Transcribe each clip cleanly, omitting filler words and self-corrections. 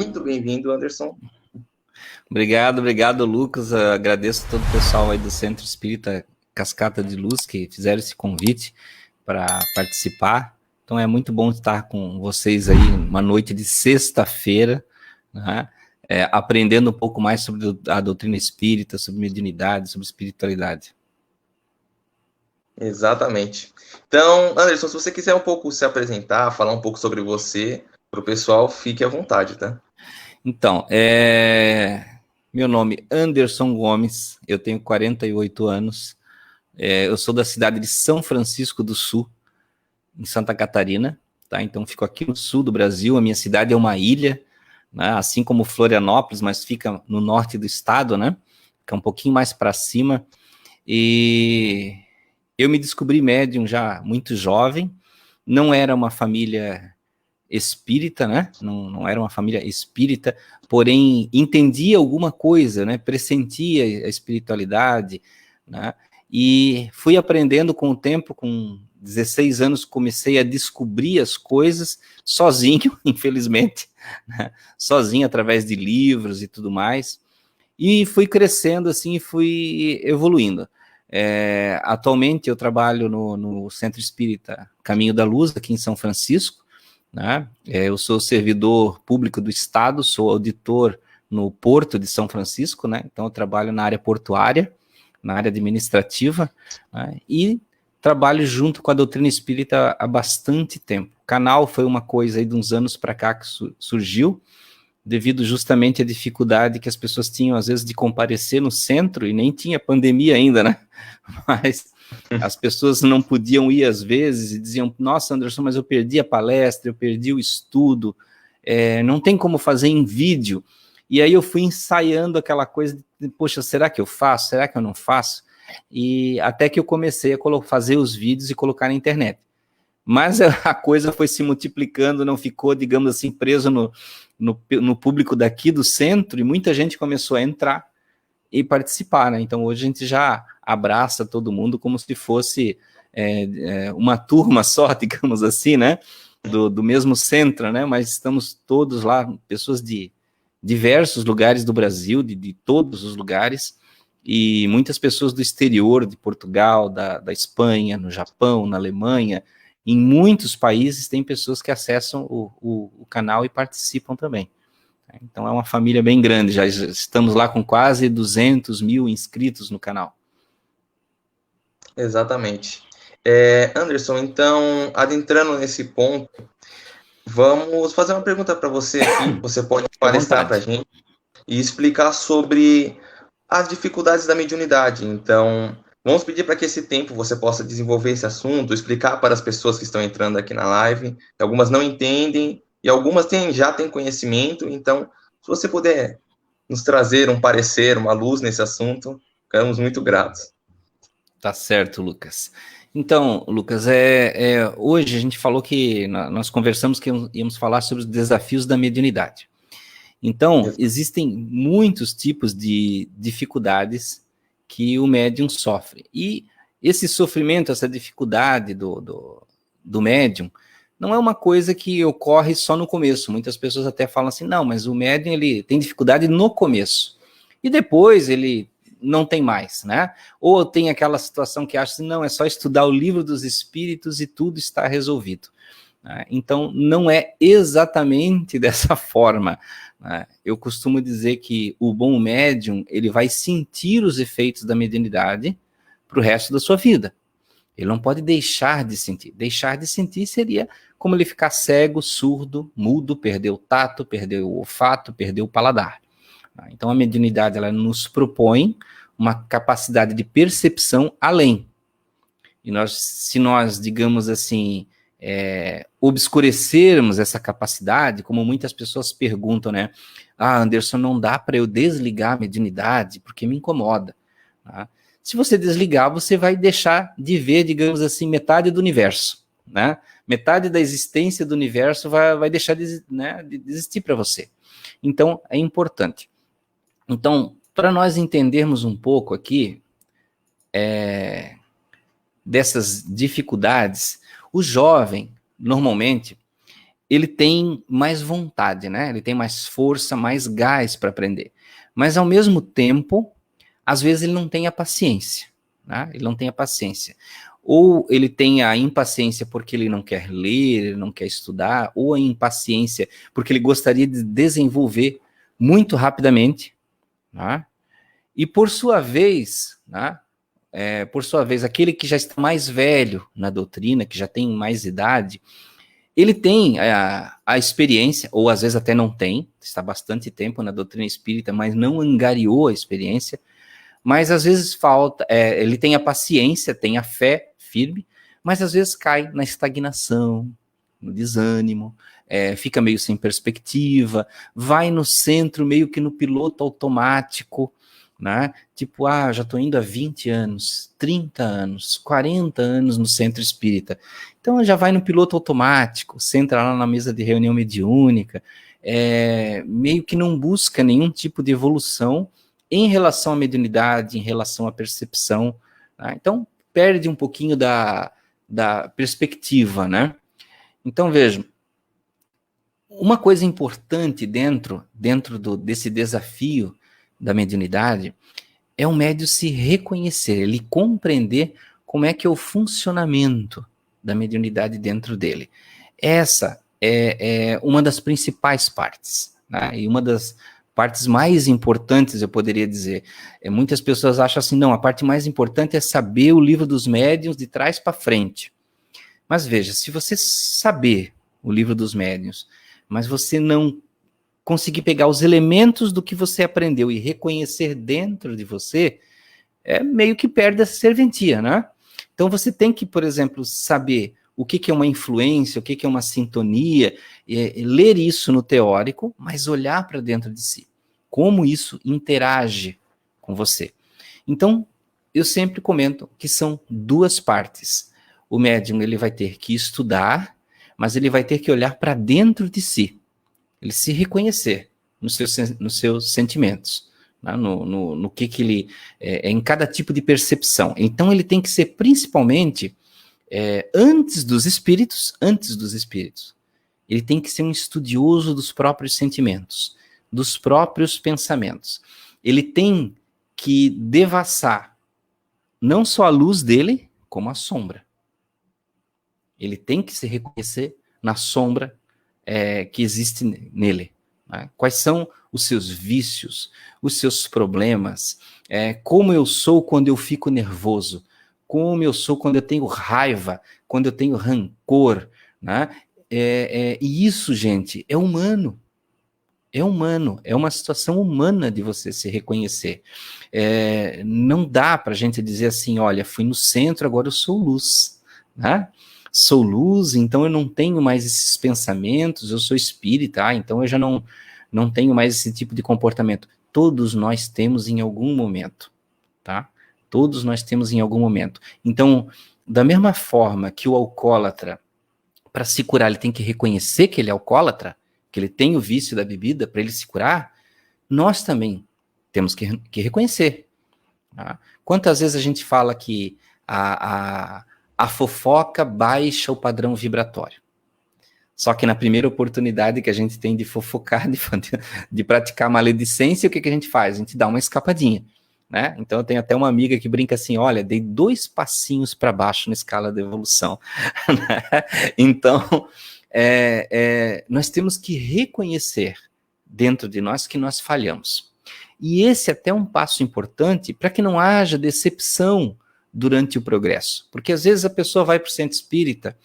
muito bem-vindo, Anderson. Obrigado, Lucas. Eu agradeço a todo o pessoal aí do Centro Espírita Cascata de Luz que fizeram esse convite para participar. Então é muito bom estar com vocês aí uma noite de sexta-feira, né? Aprendendo um pouco mais sobre a doutrina espírita, sobre mediunidade, sobre espiritualidade. Exatamente. Então, Anderson, se você quiser um pouco se apresentar, falar um pouco sobre você, para o pessoal, fique à vontade, tá? Então, meu nome é Anderson Gomes, eu tenho 48 anos, eu sou da cidade de São Francisco do Sul, em Santa Catarina, tá? Então fico aqui no sul do Brasil, a minha cidade é uma ilha, né? Assim como Florianópolis, mas fica no norte do estado, né? Fica um pouquinho mais para cima, e eu me descobri médium já muito jovem, não era uma família espírita, né? Não era uma família espírita, porém entendia alguma coisa, né? Pressentia a espiritualidade, né? E fui aprendendo com o tempo. Com 16 anos comecei a descobrir as coisas sozinho, infelizmente, né? Sozinho através de livros e tudo mais, e fui crescendo assim, fui evoluindo. Atualmente eu trabalho no Centro Espírita Caminho da Luz, aqui em São Francisco, né? Eu sou servidor público do Estado, sou auditor no Porto de São Francisco, né? Então eu trabalho na área portuária, na área administrativa, né? E trabalho junto com a doutrina espírita há bastante tempo. O canal foi uma coisa aí de uns anos para cá que surgiu, devido justamente à dificuldade que as pessoas tinham, às vezes, de comparecer no centro, e nem tinha pandemia ainda, né? Mas as pessoas não podiam ir às vezes e diziam: nossa, Anderson, mas eu perdi a palestra, eu perdi o estudo, não tem como fazer em vídeo. E aí eu fui ensaiando aquela coisa de, poxa, será que eu faço? Será que eu não faço? E até que eu comecei a fazer os vídeos e colocar na internet. Mas a coisa foi se multiplicando, não ficou, digamos assim, preso no público daqui do centro, e muita gente começou a entrar e participar, né? Então hoje a gente já abraça todo mundo como se fosse uma turma só, digamos assim, né? Do mesmo centro, né? Mas estamos todos lá, pessoas de diversos lugares do Brasil, de todos os lugares, e muitas pessoas do exterior, de Portugal, da Espanha, no Japão, na Alemanha. Em muitos países tem pessoas que acessam o canal e participam também. Então é uma família bem grande, já estamos lá com quase 200 mil inscritos no canal. Exatamente. Anderson, então, adentrando nesse ponto, vamos fazer uma pergunta para você aqui. Você pode palestrar para a gente e explicar sobre as dificuldades da mediunidade. Então, vamos pedir para que esse tempo você possa desenvolver esse assunto, explicar para as pessoas que estão entrando aqui na live. Algumas não entendem e algumas já têm conhecimento. Então, se você puder nos trazer um parecer, uma luz nesse assunto, ficamos muito gratos. Tá certo, Lucas. Então, Lucas, hoje a gente falou que nós conversamos que íamos falar sobre os desafios da mediunidade. Então, existem muitos tipos de dificuldades que o médium sofre. E esse sofrimento, essa dificuldade do médium, não é uma coisa que ocorre só no começo. Muitas pessoas até falam assim: não, mas o médium ele tem dificuldade no começo. E depois ele não tem mais, né? Ou tem aquela situação que acha assim: não, é só estudar o livro dos espíritos e tudo está resolvido. Então, não é exatamente dessa forma. Eu costumo dizer que o bom médium, ele vai sentir os efeitos da mediunidade para o resto da sua vida. Ele não pode deixar de sentir. Deixar de sentir seria como ele ficar cego, surdo, mudo, perder o tato, perder o olfato, perder o paladar. Então, a mediunidade, ela nos propõe uma capacidade de percepção além. E se nós, digamos assim, obscurecermos essa capacidade, como muitas pessoas perguntam, né? Ah, Anderson, não dá para eu desligar a mediunidade porque me incomoda. Tá? Se você desligar, você vai deixar de ver, digamos assim, metade do universo, né? Metade da existência do universo vai deixar de existir para você. Então, é importante. Então, para nós entendermos um pouco aqui dessas dificuldades, o jovem, normalmente, ele tem mais vontade, né? Ele tem mais força, mais gás para aprender. Mas, ao mesmo tempo, às vezes ele não tem a paciência, né? Ele não tem a paciência. Ou ele tem a impaciência porque ele não quer ler, ele não quer estudar, ou a impaciência porque ele gostaria de desenvolver muito rapidamente, né? E por sua vez, né? Aquele que já está mais velho na doutrina, que já tem mais idade, ele tem a experiência, ou às vezes até não tem, está bastante tempo na doutrina espírita, mas não angariou a experiência, mas às vezes falta, ele tem a paciência, tem a fé firme, mas às vezes cai na estagnação, no desânimo, fica meio sem perspectiva, vai no centro meio que no piloto automático, né? Tipo, já estou indo há 20 anos, 30 anos, 40 anos no centro espírita. Então já vai no piloto automático, senta lá na mesa de reunião mediúnica, meio que não busca nenhum tipo de evolução em relação à mediunidade, em relação à percepção, né? Então perde um pouquinho da perspectiva, né? Então vejam, uma coisa importante dentro desse desafio da mediunidade é o médium se reconhecer, ele compreender como é que é o funcionamento da mediunidade dentro dele. Essa é uma das principais partes, né? E uma das partes mais importantes, eu poderia dizer. Muitas pessoas acham assim, não, a parte mais importante é saber o livro dos médiuns de trás para frente. Mas veja, se você saber o livro dos médiuns, mas você não conseguir pegar os elementos do que você aprendeu e reconhecer dentro de você, meio que perde essa serventia, né? Então você tem que, por exemplo, saber o que é uma influência, o que é uma sintonia, ler isso no teórico, mas olhar para dentro de si. Como isso interage com você. Então, eu sempre comento que são duas partes. O médium, ele vai ter que estudar, mas ele vai ter que olhar para dentro de si. Ele se reconhecer nos seus sentimentos, né? no que ele em cada tipo de percepção. Então ele tem que ser principalmente antes dos espíritos, ele tem que ser um estudioso dos próprios sentimentos, dos próprios pensamentos. Ele tem que devassar não só a luz dele, como a sombra. Ele tem que se reconhecer na sombra que existe nele, né? Quais são os seus vícios, os seus problemas, como eu sou quando eu fico nervoso, como eu sou quando eu tenho raiva, quando eu tenho rancor, né? E isso, gente, é humano, é uma situação humana de você se reconhecer. Não dá para a gente dizer assim, olha, fui no centro, agora eu sou luz, né? Sou luz, então eu não tenho mais esses pensamentos, eu sou espírita, então eu já não tenho mais esse tipo de comportamento. Todos nós temos em algum momento, tá? Todos nós temos em algum momento. Então, da mesma forma que o alcoólatra, para se curar, ele tem que reconhecer que ele é alcoólatra, que ele tem o vício da bebida para ele se curar, nós também temos que reconhecer. Tá? Quantas vezes a gente fala que a fofoca baixa o padrão vibratório. Só que na primeira oportunidade que a gente tem de fofocar, de praticar maledicência, o que a gente faz? A gente dá uma escapadinha, né? Então eu tenho até uma amiga que brinca assim, olha, dei 2 passinhos para baixo na escala da evolução. Então, nós temos que reconhecer dentro de nós que nós falhamos. E esse é até um passo importante para que não haja decepção durante o progresso. Porque às vezes a pessoa vai para o centro espírita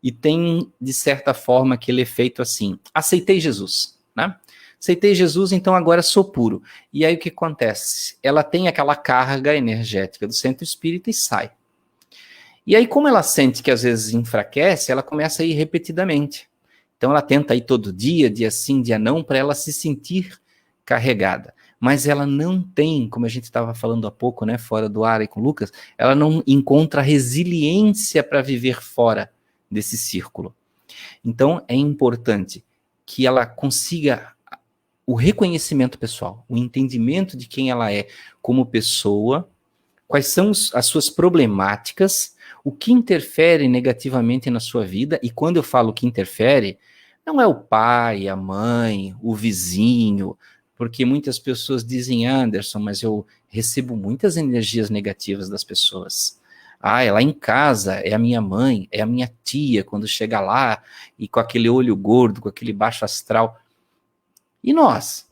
e tem, de certa forma, aquele efeito assim, aceitei Jesus, né? Aceitei Jesus, então agora sou puro. E aí o que acontece? Ela tem aquela carga energética do centro espírita e sai. E aí, como ela sente que às vezes enfraquece, ela começa a ir repetidamente. Então ela tenta ir todo dia sim, dia não, para ela se sentir carregada. Mas ela não tem, como a gente estava falando há pouco, né, fora do ar e com o Lucas, ela não encontra resiliência para viver fora desse círculo. Então é importante que ela consiga o reconhecimento pessoal, o entendimento de quem ela é como pessoa, quais são as suas problemáticas, o que interfere negativamente na sua vida, e quando eu falo que interfere, Não é o pai, a mãe, o vizinho, porque muitas pessoas dizem, Anderson, mas eu recebo muitas energias negativas das pessoas. Ah, é lá em casa, é a minha mãe, é a minha tia, quando chega lá e com aquele olho gordo, com aquele baixo astral. E nós?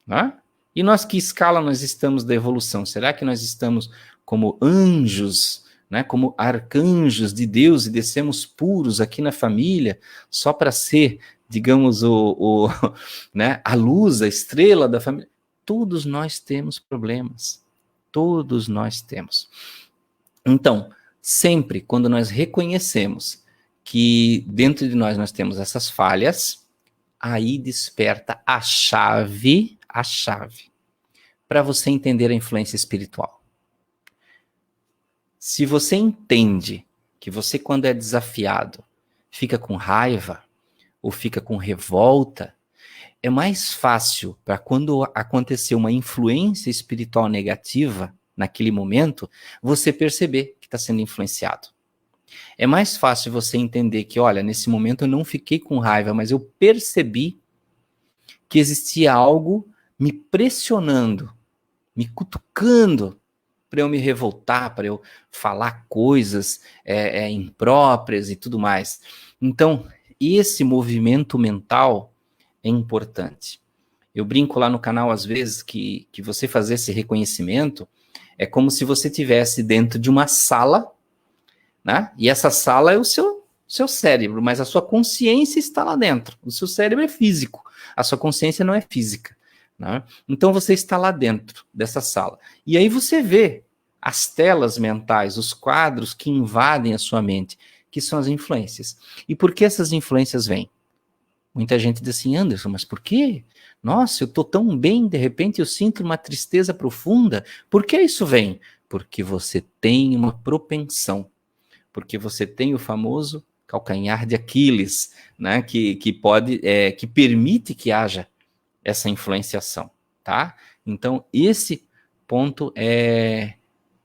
Né? E nós, que escala nós estamos da evolução? Será que nós estamos como anjos, né, como arcanjos de Deus e descemos puros aqui na família só para ser, digamos, né, a luz, a estrela da família? Todos nós temos problemas. Todos nós temos. Então, sempre quando nós reconhecemos que dentro de nós temos essas falhas, aí desperta a chave para você entender a influência espiritual. Se você entende que você, quando é desafiado, fica com raiva ou fica com revolta, é mais fácil para quando acontecer uma influência espiritual negativa naquele momento, você perceber que está sendo influenciado. É mais fácil você entender que, olha, nesse momento eu não fiquei com raiva, mas eu percebi que existia algo me pressionando, me cutucando para eu me revoltar, para eu falar coisas impróprias e tudo mais. Então, esse movimento mental é importante. Eu brinco lá no canal, às vezes, que você fazer esse reconhecimento é como se você estivesse dentro de uma sala, né? E essa sala é o seu cérebro, mas a sua consciência está lá dentro. O seu cérebro é físico, a sua consciência não é física. Né? Então você está lá dentro dessa sala. E aí você vê as telas mentais, os quadros que invadem a sua mente, que são as influências. E por que essas influências vêm? Muita gente diz assim, Anderson, mas por quê? Nossa, eu estou tão bem, de repente eu sinto uma tristeza profunda. Por que isso vem? Porque você tem uma propensão. Porque você tem o famoso calcanhar de Aquiles, né? Que permite que haja essa influenciação, tá? Então, esse ponto é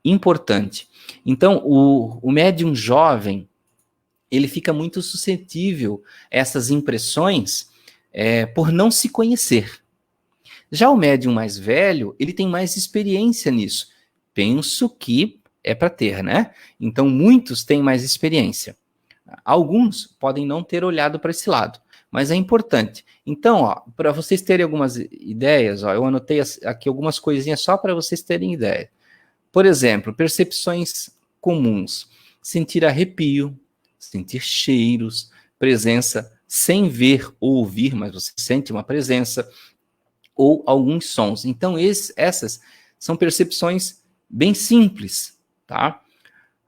importante. Então, o médium jovem, ele fica muito suscetível a essas impressões por não se conhecer. Já o médium mais velho, ele tem mais experiência nisso. Penso que é para ter, né? Então, muitos têm mais experiência. Alguns podem não ter olhado para esse lado, mas é importante. Então, para vocês terem algumas ideias, eu anotei aqui algumas coisinhas só para vocês terem ideia. Por exemplo, percepções comuns. Sentir arrepio, sentir cheiros, presença sem ver ou ouvir, mas você sente uma presença, ou alguns sons. Então, essas são percepções bem simples, tá?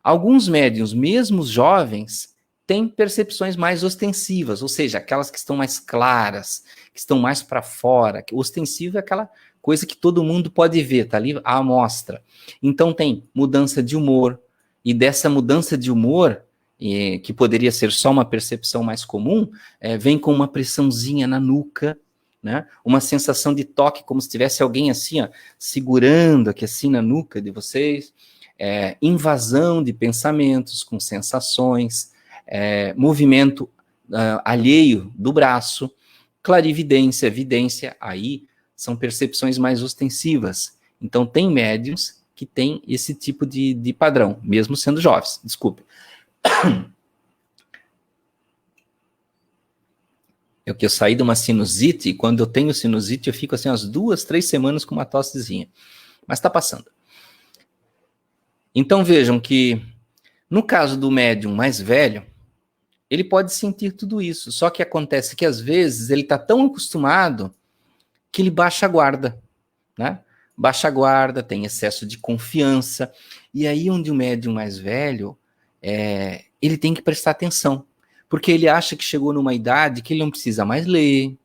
Alguns médiuns, mesmo jovens, têm percepções mais ostensivas, ou seja, aquelas que estão mais claras, que estão mais para fora. Ostensivo é aquela coisa que todo mundo pode ver, tá ali à amostra. Então tem mudança de humor, e dessa mudança de humor, que poderia ser só uma percepção mais comum, vem com uma pressãozinha na nuca, né? Uma sensação de toque, como se tivesse alguém assim, segurando aqui assim na nuca de vocês, invasão de pensamentos com sensações, movimento alheio do braço, clarividência, vidência, aí são percepções mais ostensivas. Então tem médiuns que têm esse tipo de padrão, mesmo sendo jovens, desculpe. Eu saí de uma sinusite, e quando eu tenho sinusite, eu fico assim umas 2, 3 semanas com uma tossezinha. Mas está passando. Então vejam que, no caso do médium mais velho, ele pode sentir tudo isso. Só que acontece que, às vezes, ele está tão acostumado que ele baixa a guarda, né? Baixa a guarda, tem excesso de confiança. E aí, onde o médium mais velho, ele tem que prestar atenção. Porque ele acha que chegou numa idade que ele não precisa mais ler,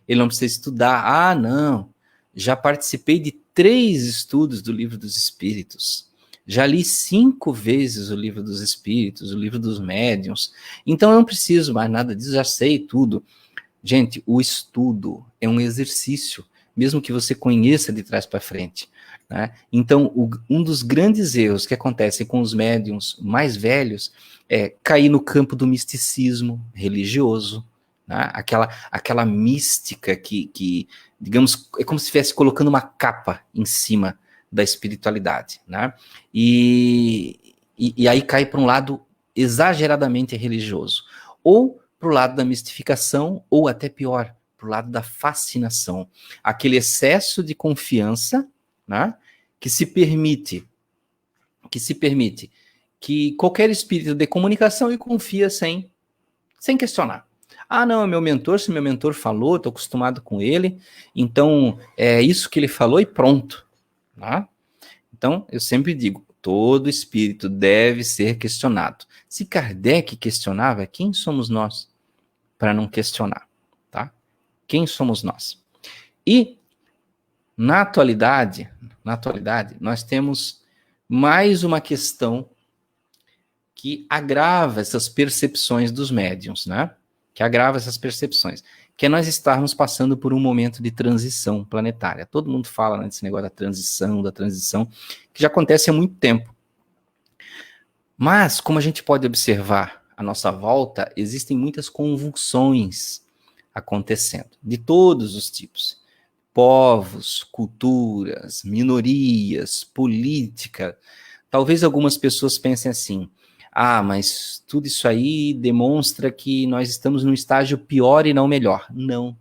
ele não precisa estudar. Ah, não, já participei de 3 estudos do Livro dos Espíritos, já li 5 vezes o Livro dos Espíritos, o Livro dos Médiuns, então eu não preciso mais nada disso, já sei tudo. Gente, o estudo é um exercício, mesmo que você conheça de trás para frente, né? Então, um dos grandes erros que acontece com os médiuns mais velhos é cair no campo do misticismo religioso, né? Aquela mística que, digamos, é como se estivesse colocando uma capa em cima da espiritualidade, né? E aí cai para um lado exageradamente religioso, ou para o lado da mistificação, ou até pior, para o lado da fascinação, aquele excesso de confiança, né? que se permite que qualquer espírito dê comunicação e confia sem questionar. Ah, não, é meu mentor, se meu mentor falou, estou acostumado com ele, então é isso que ele falou e pronto. Tá? Então, eu sempre digo, todo espírito deve ser questionado. Se Kardec questionava, quem somos nós para não questionar? Tá? Quem somos nós? E, na atualidade, nós temos mais uma questão que agrava essas percepções dos médiuns, né? Que agrava essas percepções. Que é nós estarmos passando por um momento de transição planetária. Todo mundo fala, né, desse negócio da transição, que já acontece há muito tempo. Mas, como a gente pode observar à nossa volta, existem muitas convulsões acontecendo, de todos os tipos. Povos, culturas, minorias, política. Talvez algumas pessoas pensem assim, mas tudo isso aí demonstra que nós estamos num estágio pior e não melhor. Não.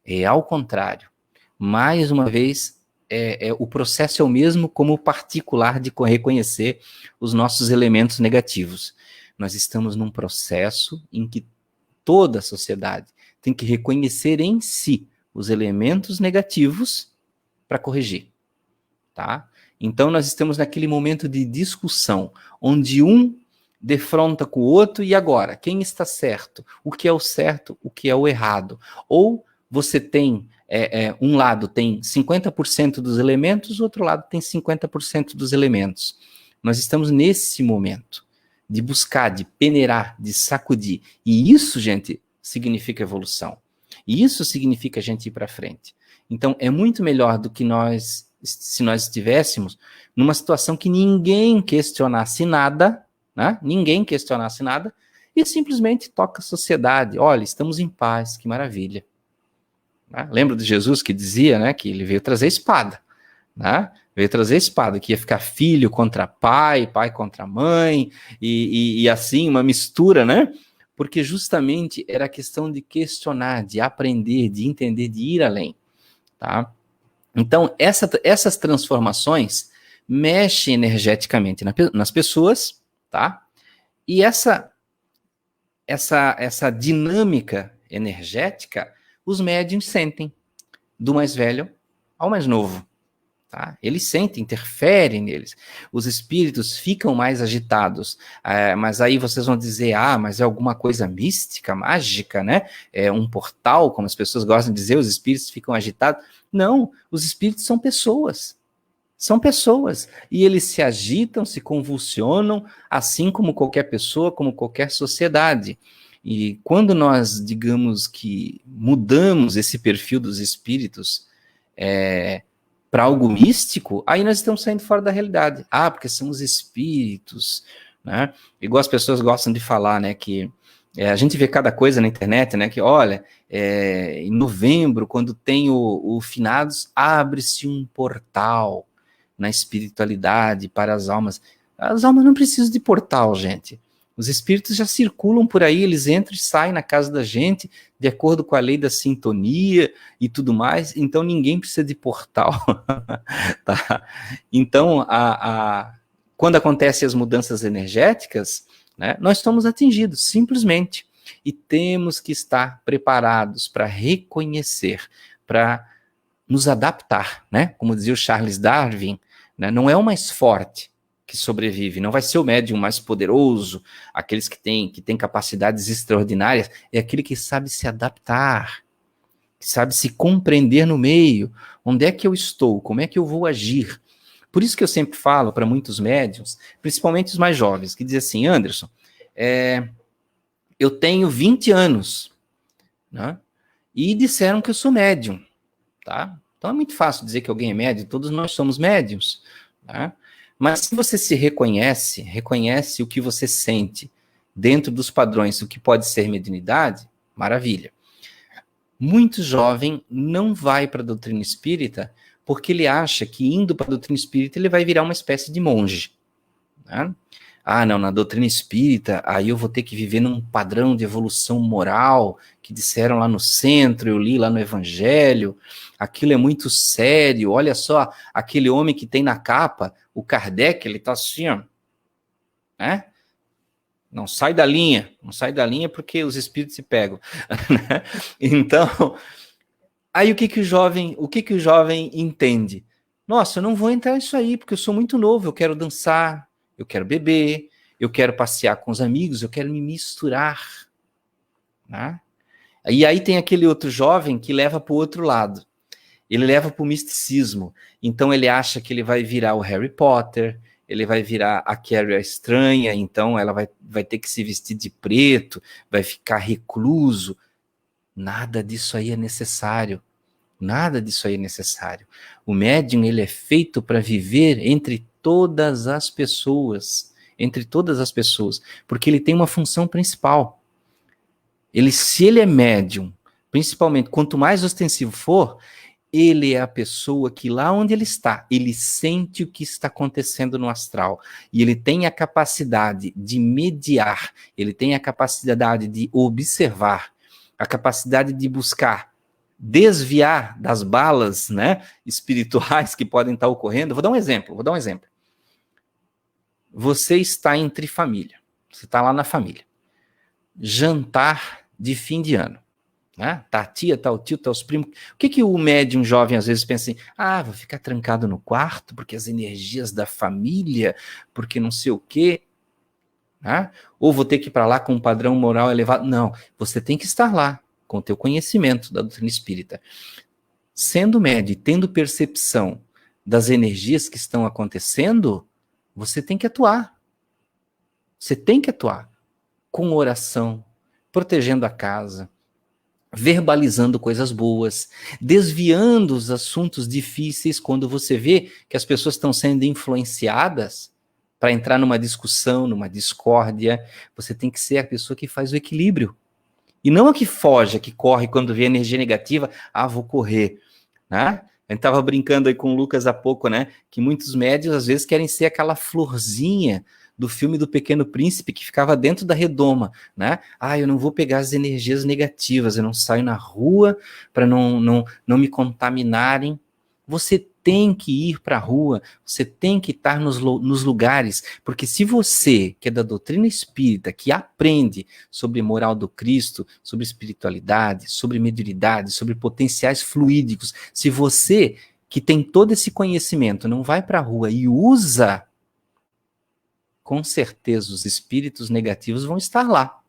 É ao contrário. Mais uma vez, o processo é o mesmo como o particular de reconhecer os nossos elementos negativos. Nós estamos num processo em que toda a sociedade tem que reconhecer em si os elementos negativos para corrigir. Tá? Então, nós estamos naquele momento de discussão, onde um defronta com o outro, e agora? Quem está certo? O que é o certo? O que é o errado? Ou você tem, um lado tem 50% dos elementos, o outro lado tem 50% dos elementos. Nós estamos nesse momento de buscar, de peneirar, de sacudir. E isso, gente, significa evolução. E isso significa a gente ir para frente. Então, é muito melhor do que se nós estivéssemos numa situação que ninguém questionasse nada, né? Ninguém questionasse nada, e simplesmente toca a sociedade. Olha, estamos em paz, que maravilha. Né? Lembra de Jesus que dizia, né, que ele veio trazer espada, né? Veio trazer espada, que ia ficar filho contra pai, pai contra mãe, e assim, uma mistura, né? Porque justamente era a questão de questionar, de aprender, de entender, de ir além, tá? Então, essas transformações mexem energeticamente nas pessoas, tá? E essa dinâmica energética, os médiuns sentem, do mais velho ao mais novo. Tá? Eles sentem, interferem neles. Os espíritos ficam mais agitados. Mas aí vocês vão dizer, mas é alguma coisa mística, mágica, né? É um portal, como as pessoas gostam de dizer, os espíritos ficam agitados. Não, os espíritos são pessoas. São pessoas. E eles se agitam, se convulsionam, assim como qualquer pessoa, como qualquer sociedade. E quando nós, digamos que mudamos esse perfil dos espíritos, para algo místico, aí nós estamos saindo fora da realidade. Porque são os espíritos, né? Igual as pessoas gostam de falar, né, que a gente vê cada coisa na internet, né, que olha, em novembro, quando tem o finados, abre-se um portal na espiritualidade para as almas. As almas não precisam de portal, gente. Os espíritos já circulam por aí, eles entram e saem na casa da gente, de acordo com a lei da sintonia e tudo mais, então ninguém precisa de portal. Tá? Então, quando acontecem as mudanças energéticas, né, nós somos atingidos, simplesmente. E temos que estar preparados para reconhecer, para nos adaptar, né? Como dizia o Charles Darwin, né, não é o mais forte que sobrevive, não vai ser o médium mais poderoso, aqueles que têm capacidades extraordinárias, é aquele que sabe se adaptar, que sabe se compreender no meio, onde é que eu estou, como é que eu vou agir. Por isso que eu sempre falo para muitos médiums, principalmente os mais jovens, que dizem assim, Anderson, eu tenho 20 anos, né, e disseram que eu sou médium, tá? Então é muito fácil dizer que alguém é médium, todos nós somos médiums, tá? Mas se você se reconhece o que você sente dentro dos padrões, o que pode ser mediunidade, Maravilha. Muito jovem não vai para a doutrina espírita porque ele acha que indo para a doutrina espírita ele vai virar uma espécie de monge. Né? Ah, não, na doutrina espírita, aí eu vou ter que viver num padrão de evolução moral que disseram lá no centro, eu li lá no Evangelho, aquilo é muito sério, olha só, aquele homem que tem na capa, o Kardec, ele tá assim, ó, né? Não sai da linha porque os espíritos se pegam. Então, aí o que o jovem entende? Nossa, eu não vou entrar nisso aí, porque eu sou muito novo, eu quero dançar, eu quero beber, eu quero passear com os amigos, eu quero me misturar. Né? E aí tem aquele outro jovem que leva para o outro lado. Ele leva para o misticismo. Então ele acha que ele vai virar o Harry Potter, ele vai virar a Carrie a estranha, então ela vai ter que se vestir de preto, vai ficar recluso. Nada disso aí é necessário. Nada disso aí é necessário. O médium, ele é feito para viver entre todas as pessoas, porque ele tem uma função principal. Se ele é médium, principalmente, quanto mais ostensivo for, ele é a pessoa que lá onde ele está, ele sente o que está acontecendo no astral, e ele tem a capacidade de mediar, ele tem a capacidade de observar, a capacidade de buscar desviar das balas, né, espirituais que podem estar ocorrendo. Vou dar um exemplo. Você está entre família, você está lá na família, jantar de fim de ano. Né? Tá a tia, tá o tio, tá os primos. O que o médium jovem às vezes pensa assim? Ah, vou ficar trancado no quarto porque as energias da família, porque não sei o quê. Né? Ou vou ter que ir para lá com um padrão moral elevado. Não, você tem que estar lá com o teu conhecimento da doutrina espírita. Sendo médium e tendo percepção das energias que estão acontecendo, você tem que atuar. Você tem que atuar com oração, protegendo a casa, verbalizando coisas boas, desviando os assuntos difíceis quando você vê que as pessoas estão sendo influenciadas para entrar numa discussão, numa discórdia. Você tem que ser a pessoa que faz o equilíbrio. E não a que foge, a que corre quando vê energia negativa, vou correr. Né? A gente estava brincando aí com o Lucas há pouco, né? Que muitos médios às vezes querem ser aquela florzinha do filme do Pequeno Príncipe que ficava dentro da redoma, né? Eu não vou pegar as energias negativas, eu não saio na rua para não me contaminarem. Você tem que ir para a rua, você tem que estar nos lugares, porque se você, que é da doutrina espírita, que aprende sobre moral do Cristo, sobre espiritualidade, sobre mediunidade, sobre potenciais fluídicos, se você, que tem todo esse conhecimento, não vai para a rua e usa, com certeza os espíritos negativos vão estar lá.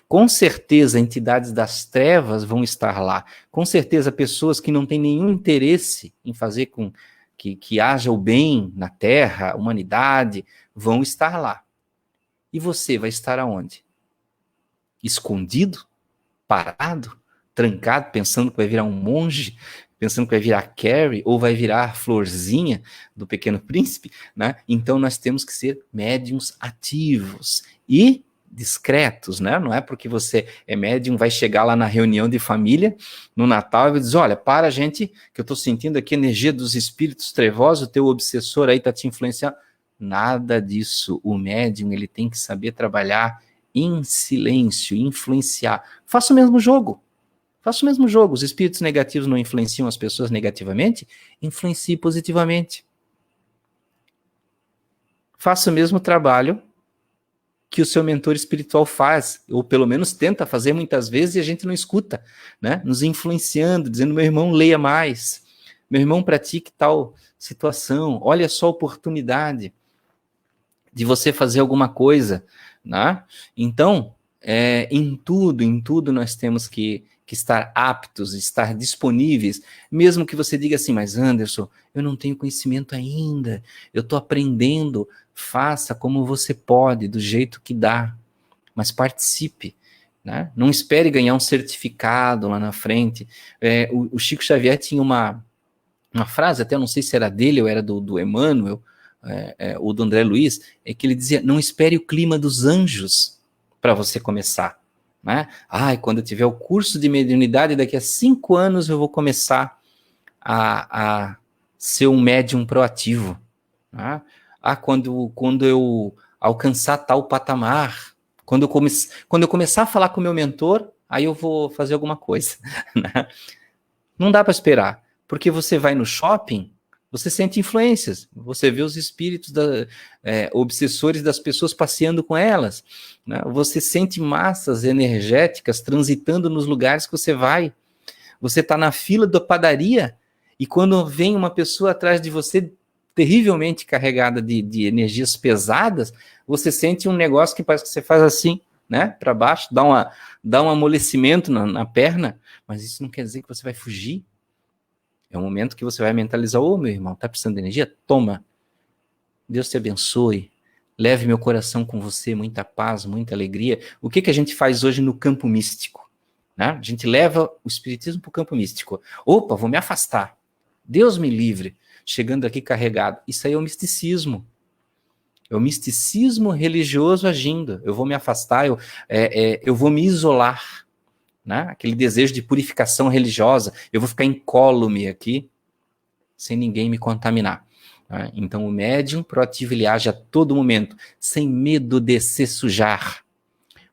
Com certeza entidades das trevas vão estar lá. Com certeza pessoas que não têm nenhum interesse em fazer com que haja o bem na Terra, a humanidade, vão estar lá. E você vai estar aonde? Escondido? Parado? Trancado? Pensando que vai virar um monge? Pensando que vai virar Carrie? Ou vai virar a florzinha do Pequeno Príncipe? Né? Então nós temos que ser médiuns ativos e discretos, né? Não é porque você é médium, vai chegar lá na reunião de família, no Natal, e vai dizer, olha, para gente, que eu estou sentindo aqui a energia dos espíritos trevosos, o teu obsessor aí está te influenciando. Nada disso. O médium, ele tem que saber trabalhar em silêncio, influenciar. Faça o mesmo jogo. Os espíritos negativos não influenciam as pessoas negativamente? Influencie positivamente. Faça o mesmo trabalho que o seu mentor espiritual faz, ou pelo menos tenta fazer muitas vezes e a gente não escuta, né? Nos influenciando, dizendo, meu irmão, leia mais, meu irmão, pratique tal situação, olha só a oportunidade de você fazer alguma coisa, né? Então, em tudo nós temos que estar aptos, estar disponíveis, mesmo que você diga assim, mas Anderson, eu não tenho conhecimento ainda, eu estou aprendendo. Faça como você pode, do jeito que dá, mas participe, né? Não espere ganhar um certificado lá na frente. O Chico Xavier tinha uma frase, até não sei se era dele ou era do Emmanuel, ou do André Luiz, que ele dizia, não espere o clima dos anjos para você começar. né? Quando eu tiver o curso de mediunidade, daqui a 5 anos eu vou começar a ser um médium proativo. Né? Quando eu alcançar tal patamar, quando eu começar a falar com o meu mentor, aí eu vou fazer alguma coisa. Né? Não dá para esperar, porque você vai no shopping, você sente influências, você vê os espíritos obsessores das pessoas passeando com elas, né? Você sente massas energéticas transitando nos lugares que você vai. Você está na fila da padaria e quando vem uma pessoa atrás de você terrivelmente carregada de energias pesadas, você sente um negócio que parece que você faz assim, né, para baixo, dá um amolecimento na perna, mas isso não quer dizer que você vai fugir. É um momento que você vai mentalizar: meu irmão, tá precisando de energia? Toma. Deus te abençoe. Leve meu coração com você, muita paz, muita alegria. O que a gente faz hoje no campo místico? Né? A gente leva o espiritismo para o campo místico. Opa, vou me afastar. Deus me livre. Chegando aqui carregado. Isso aí é o misticismo. É o misticismo religioso agindo. Eu vou me afastar, eu vou me isolar. Né? Aquele desejo de purificação religiosa. Eu vou ficar incólume aqui, sem ninguém me contaminar. Né? Então, o médium proativo, ele age a todo momento, sem medo de se sujar.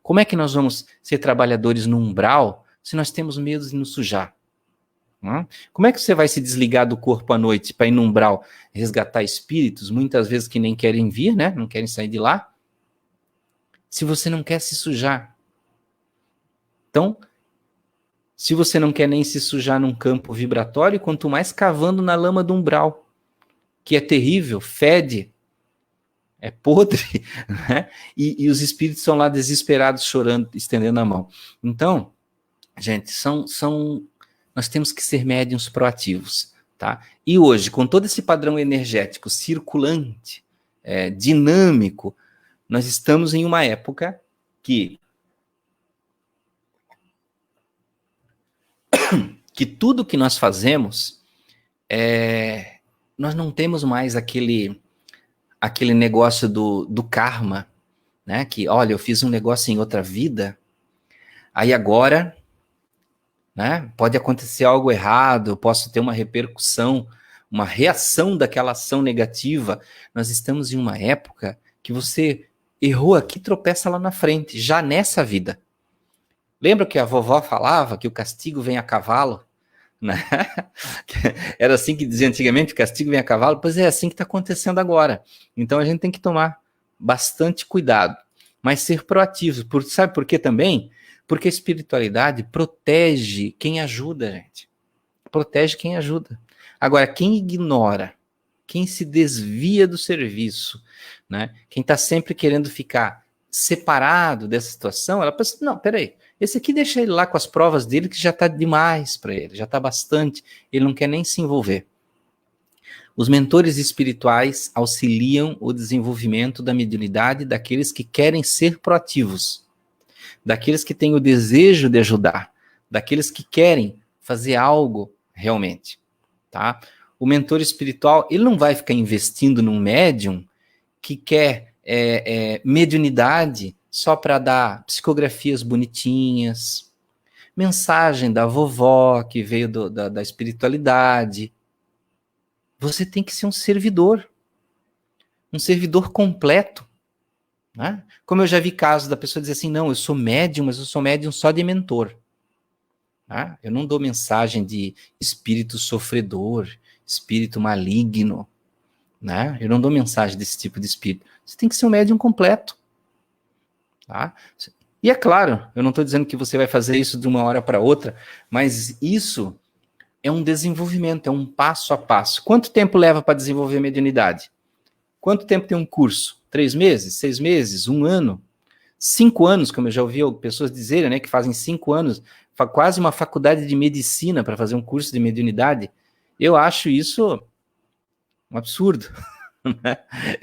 Como é que nós vamos ser trabalhadores no umbral se nós temos medo de nos sujar? Como é que você vai se desligar do corpo à noite para ir no umbral resgatar espíritos, muitas vezes que nem querem vir, né? Não querem sair de lá, se você não quer se sujar? Então, se você não quer nem se sujar num campo vibratório, quanto mais cavando na lama do umbral, que é terrível, fede, é podre, né? E os espíritos são lá desesperados, chorando, estendendo a mão. Então, gente, nós temos que ser médiuns proativos, tá? E hoje, com todo esse padrão energético circulante, dinâmico, nós estamos em uma época que tudo que nós fazemos, nós não temos mais aquele negócio do karma, né? Que, olha, eu fiz um negócio em outra vida, aí agora, né, pode acontecer algo errado, eu posso ter uma repercussão, uma reação daquela ação negativa. Nós estamos em uma época que você errou aqui, tropeça lá na frente, já nessa vida. Lembra que a vovó falava que o castigo vem a cavalo? Né? Era assim que dizia antigamente, o castigo vem a cavalo. Pois é assim que está acontecendo agora. Então a gente tem que tomar bastante cuidado, mas ser proativo. Sabe por quê também? Porque a espiritualidade protege quem ajuda, gente. Protege quem ajuda. Agora, quem ignora, quem se desvia do serviço, né? Quem está sempre querendo ficar separado dessa situação, ela pensa: não, peraí, esse aqui deixa ele lá com as provas dele, que já está demais para ele, já está bastante, ele não quer nem se envolver. Os mentores espirituais auxiliam o desenvolvimento da mediunidade daqueles que querem ser proativos, daqueles que têm o desejo de ajudar, daqueles que querem fazer algo realmente, tá? O mentor espiritual, ele não vai ficar investindo num médium que quer mediunidade só para dar psicografias bonitinhas, mensagem da vovó que veio da espiritualidade. Você tem que ser um servidor completo. Né? Como eu já vi casos da pessoa dizer assim: não, eu sou médium, mas eu sou médium só de mentor. Né? Eu não dou mensagem de espírito sofredor, espírito maligno. Né? Eu não dou mensagem desse tipo de espírito. Você tem que ser um médium completo. Tá? E é claro, eu não estou dizendo que você vai fazer isso de uma hora para outra, mas isso é um desenvolvimento, é um passo a passo. Quanto tempo leva para desenvolver a mediunidade? Quanto tempo tem um curso? 3 meses? 6 meses? 1 ano? 5 anos, como eu já ouvi pessoas dizerem, né, que fazem 5 anos, quase uma faculdade de medicina para fazer um curso de mediunidade. Eu acho isso um absurdo. Né?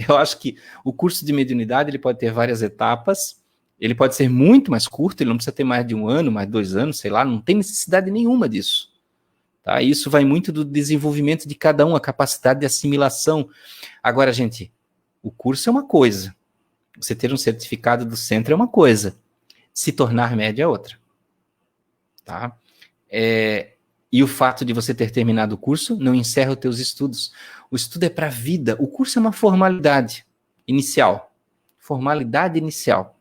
Eu acho que o curso de mediunidade ele pode ter várias etapas, ele pode ser muito mais curto, ele não precisa ter mais de 1 ano, mais 2 anos, sei lá, não tem necessidade nenhuma disso. Tá? Isso vai muito do desenvolvimento de cada um, a capacidade de assimilação. Agora, gente, o curso é uma coisa, você ter um certificado do centro é uma coisa, Se tornar médio é outra. Tá? E o fato de você ter terminado o curso não encerra os teus estudos. O estudo é para a vida. O curso é uma formalidade inicial. Formalidade inicial.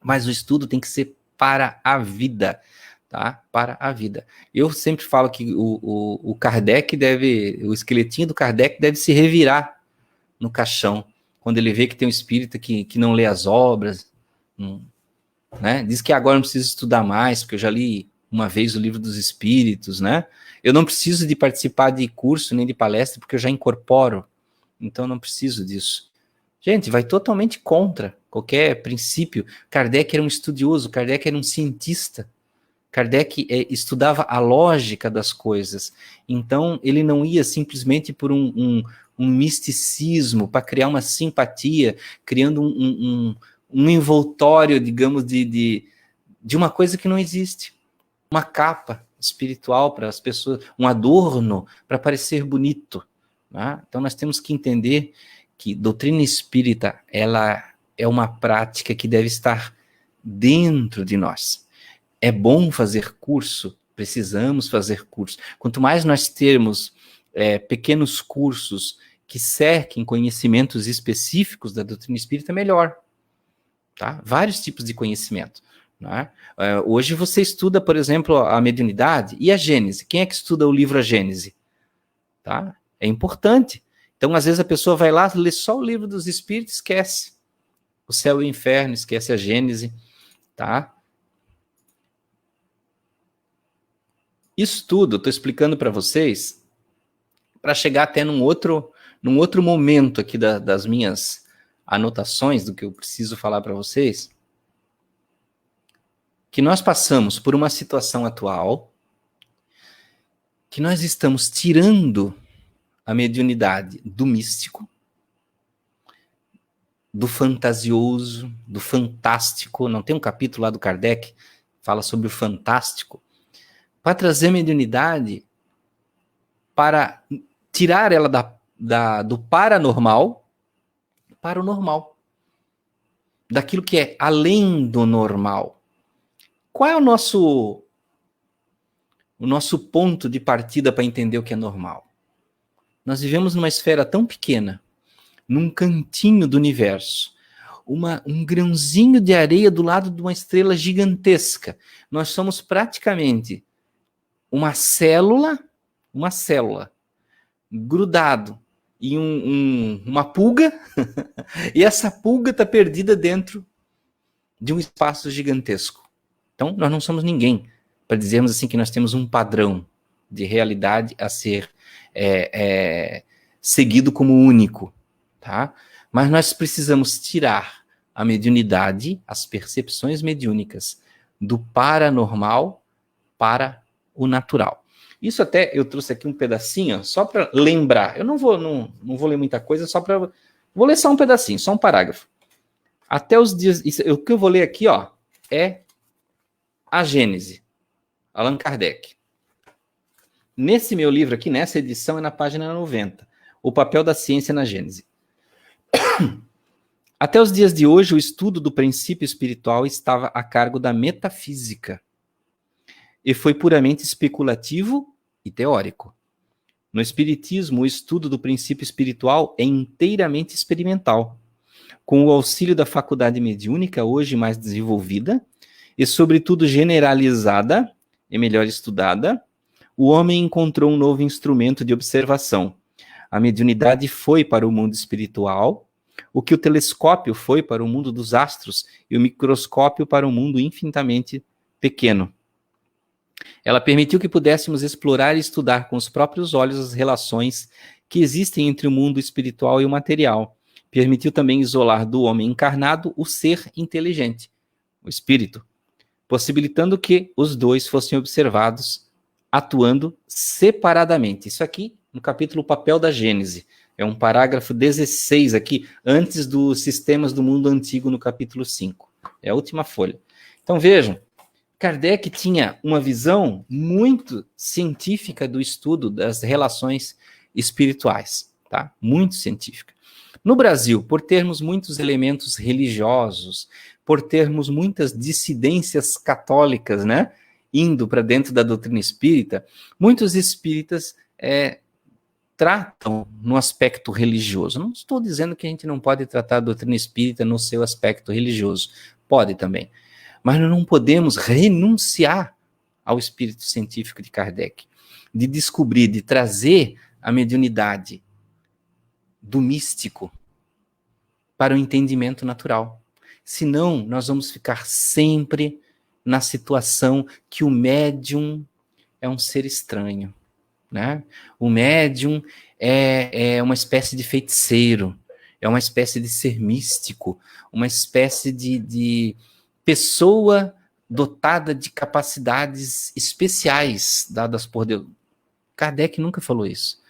Mas o estudo tem que ser para a vida. Tá? Para a vida. Eu sempre falo que o Kardec o esqueletinho do Kardec deve se revirar no caixão, quando ele vê que tem um espírita que não lê as obras, né? Diz que agora não precisa estudar mais, porque eu já li uma vez o Livro dos Espíritos, né? Eu não preciso de participar de curso nem de palestra, porque eu já incorporo, então não preciso disso. Gente, vai totalmente contra qualquer princípio. Kardec era um estudioso, Kardec era um cientista. Kardec estudava a lógica das coisas, então ele não ia simplesmente por um misticismo, para criar uma simpatia, criando um envoltório, digamos, de uma coisa que não existe, uma capa espiritual para as pessoas, um adorno para parecer bonito. Né? Então nós temos que entender que doutrina espírita, ela é uma prática que deve estar dentro de nós. É bom fazer curso, precisamos fazer curso. Quanto mais nós termos pequenos cursos que cerquem conhecimentos específicos da doutrina espírita, melhor. Tá? Vários tipos de conhecimento. Né? Hoje você estuda, por exemplo, a mediunidade e a Gênese. Quem é que estuda o livro A Gênese? Tá? É importante. Então, às vezes, a pessoa vai lá, lê só o livro dos Espíritos, esquece o céu e o inferno, esquece a Gênese. Tá? Isso tudo eu estou explicando para vocês para chegar até num outro momento aqui das minhas anotações, do que eu preciso falar para vocês, que nós passamos por uma situação atual, que nós estamos tirando a mediunidade do místico, do fantasioso, do fantástico. Não tem um capítulo lá do Kardec que fala sobre o fantástico, para trazer a mediunidade, para tirar ela do paranormal para o normal, daquilo que é além do normal. Qual é o nosso ponto de partida para entender o que é normal? Nós vivemos numa esfera tão pequena, num cantinho do universo, um grãozinho de areia do lado de uma estrela gigantesca. Nós somos praticamente uma célula grudado em uma pulga, e essa pulga está perdida dentro de um espaço gigantesco. Então, nós não somos ninguém para dizermos assim que nós temos um padrão de realidade a ser seguido como único, tá? Mas nós precisamos tirar a mediunidade, as percepções mediúnicas, do paranormal para o natural. Isso até eu trouxe aqui um pedacinho, só para lembrar. Eu não vou ler muita coisa, vou ler só um pedacinho, só um parágrafo. Até os dias... o que eu vou ler aqui, ó, é a Gênese, Allan Kardec. Nesse meu livro aqui, nessa edição, é na página 90. O papel da ciência na Gênese. Até os dias de hoje, o estudo do princípio espiritual estava a cargo da metafísica e foi puramente especulativo e teórico. No espiritismo, o estudo do princípio espiritual é inteiramente experimental. Com o auxílio da faculdade mediúnica, hoje mais desenvolvida e, sobretudo, generalizada e melhor estudada, o homem encontrou um novo instrumento de observação. A mediunidade foi para o mundo espiritual, o que o telescópio foi para o mundo dos astros e o microscópio para o mundo infinitamente pequeno. Ela permitiu que pudéssemos explorar e estudar com os próprios olhos as relações que existem entre o mundo espiritual e o material. Permitiu também isolar do homem encarnado o ser inteligente, o espírito, possibilitando que os dois fossem observados atuando separadamente. Isso aqui no capítulo Papel da Gênese. É um parágrafo 16 aqui, antes dos sistemas do mundo antigo, no capítulo 5. É a última folha. Então vejam, Kardec tinha uma visão muito científica do estudo das relações espirituais, tá? Muito científica. No Brasil, por termos muitos elementos religiosos, por termos muitas dissidências católicas, né, indo para dentro da doutrina espírita, muitos espíritas tratam no aspecto religioso. Não estou dizendo que a gente não pode tratar a doutrina espírita no seu aspecto religioso. Pode também. Mas nós não podemos renunciar ao espírito científico de Kardec, de descobrir, de trazer a mediunidade do místico para o entendimento natural. Senão, nós vamos ficar sempre na situação que o médium é um ser estranho, né? O médium é uma espécie de feiticeiro, é uma espécie de ser místico, uma espécie de pessoa dotada de capacidades especiais dadas por Deus. Kardec nunca falou isso,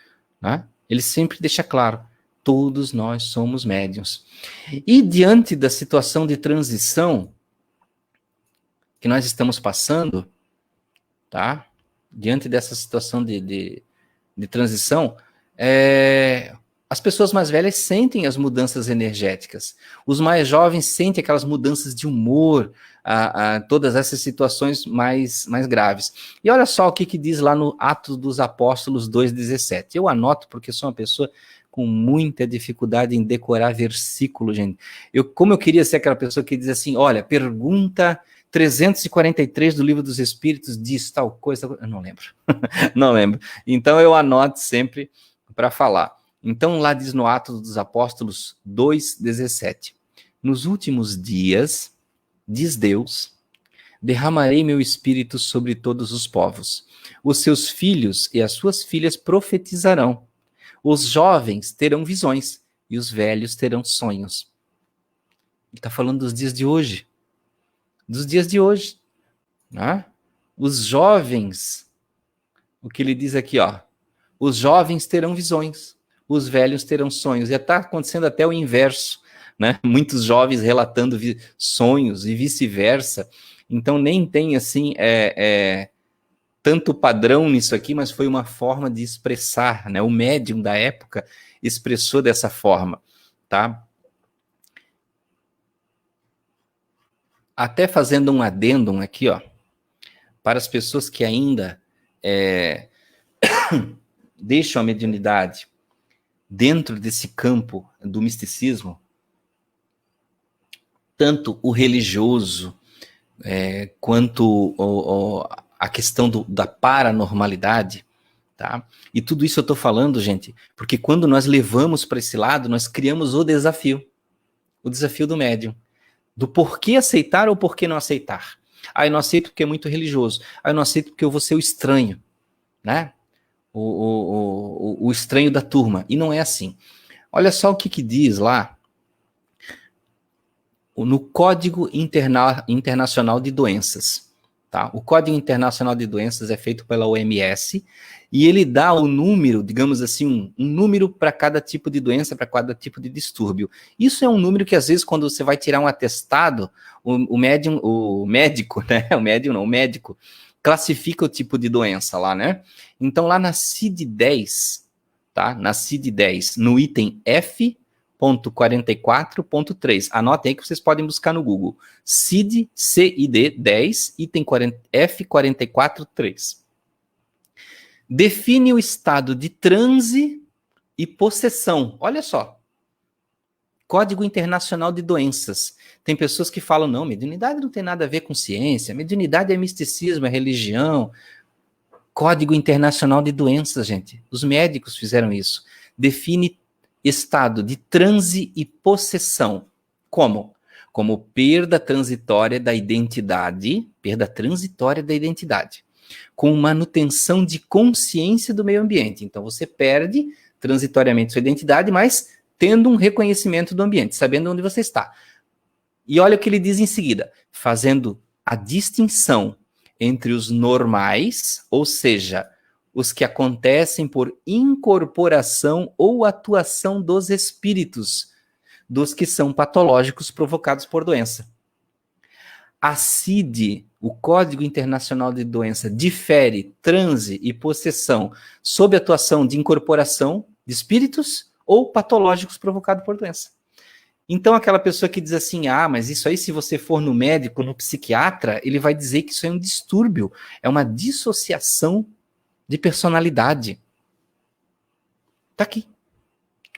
né? Ele sempre deixa claro, todos nós somos médiuns. E diante da situação de transição que nós estamos passando, tá? Diante dessa situação de transição, as pessoas mais velhas sentem as mudanças energéticas. Os mais jovens sentem aquelas mudanças de humor, todas essas situações mais graves. E olha só o que diz lá no Atos dos Apóstolos 2,17. Eu anoto porque sou uma pessoa com muita dificuldade em decorar versículo, gente. Como eu queria ser aquela pessoa que diz assim, olha, pergunta 343 do Livro dos Espíritos diz tal coisa, eu não lembro. Não lembro. Então eu anoto sempre para falar. Então lá diz no Atos dos Apóstolos 2,17. Nos últimos dias, diz Deus, derramarei meu espírito sobre todos os povos. Os seus filhos e as suas filhas profetizarão. Os jovens terão visões e os velhos terão sonhos. Ele está falando dos dias de hoje. Dos dias de hoje. Né? Os jovens, o que ele diz aqui, ó, os jovens terão visões, os velhos terão sonhos. Já está acontecendo até o inverso, né? Muitos jovens relatando sonhos e vice-versa. Então nem tem assim tanto padrão nisso aqui, mas foi uma forma de expressar, né? O médium da época expressou dessa forma, tá? Até fazendo um adendum aqui, ó, para as pessoas que ainda deixam a mediunidade dentro desse campo do misticismo, tanto o religioso quanto a questão da paranormalidade, tá? E tudo isso eu estou falando, gente, porque quando nós levamos para esse lado, nós criamos o desafio do médium. Do porquê aceitar ou porquê não aceitar. Eu não aceito porque é muito religioso. Eu não aceito porque eu vou ser o estranho, né? O estranho da turma. E não é assim. Olha só o que diz lá no Código Internacional de Doenças. Tá? O Código Internacional de Doenças é feito pela OMS e ele dá o número, digamos assim, um número para cada tipo de doença, para cada tipo de distúrbio. Isso é um número que, às vezes, quando você vai tirar um atestado, o médico classifica o tipo de doença lá, né? Então, lá na CID-10, tá? Na CID-10, no item F.44.3. Anotem aí que vocês podem buscar no Google. CID 10, item F44.3. Define o estado de transe e possessão. Olha só. Código Internacional de Doenças. Tem pessoas que falam, não, mediunidade não tem nada a ver com ciência, mediunidade é misticismo, é religião. Código Internacional de Doenças, gente. Os médicos fizeram isso. Define estado de transe e possessão. Como? Como perda transitória da identidade, com manutenção de consciência do meio ambiente. Então, você perde transitoriamente sua identidade, mas tendo um reconhecimento do ambiente, sabendo onde você está. E olha o que ele diz em seguida, fazendo a distinção entre os normais, ou seja, os que acontecem por incorporação ou atuação dos espíritos, dos que são patológicos provocados por doença. A CID, o Código Internacional de Doença, difere transe e possessão sob atuação de incorporação de espíritos ou patológicos provocados por doença. Então, aquela pessoa que diz assim, mas isso aí, se você for no médico, no psiquiatra, ele vai dizer que isso é um distúrbio, é uma dissociação de personalidade. Tá aqui.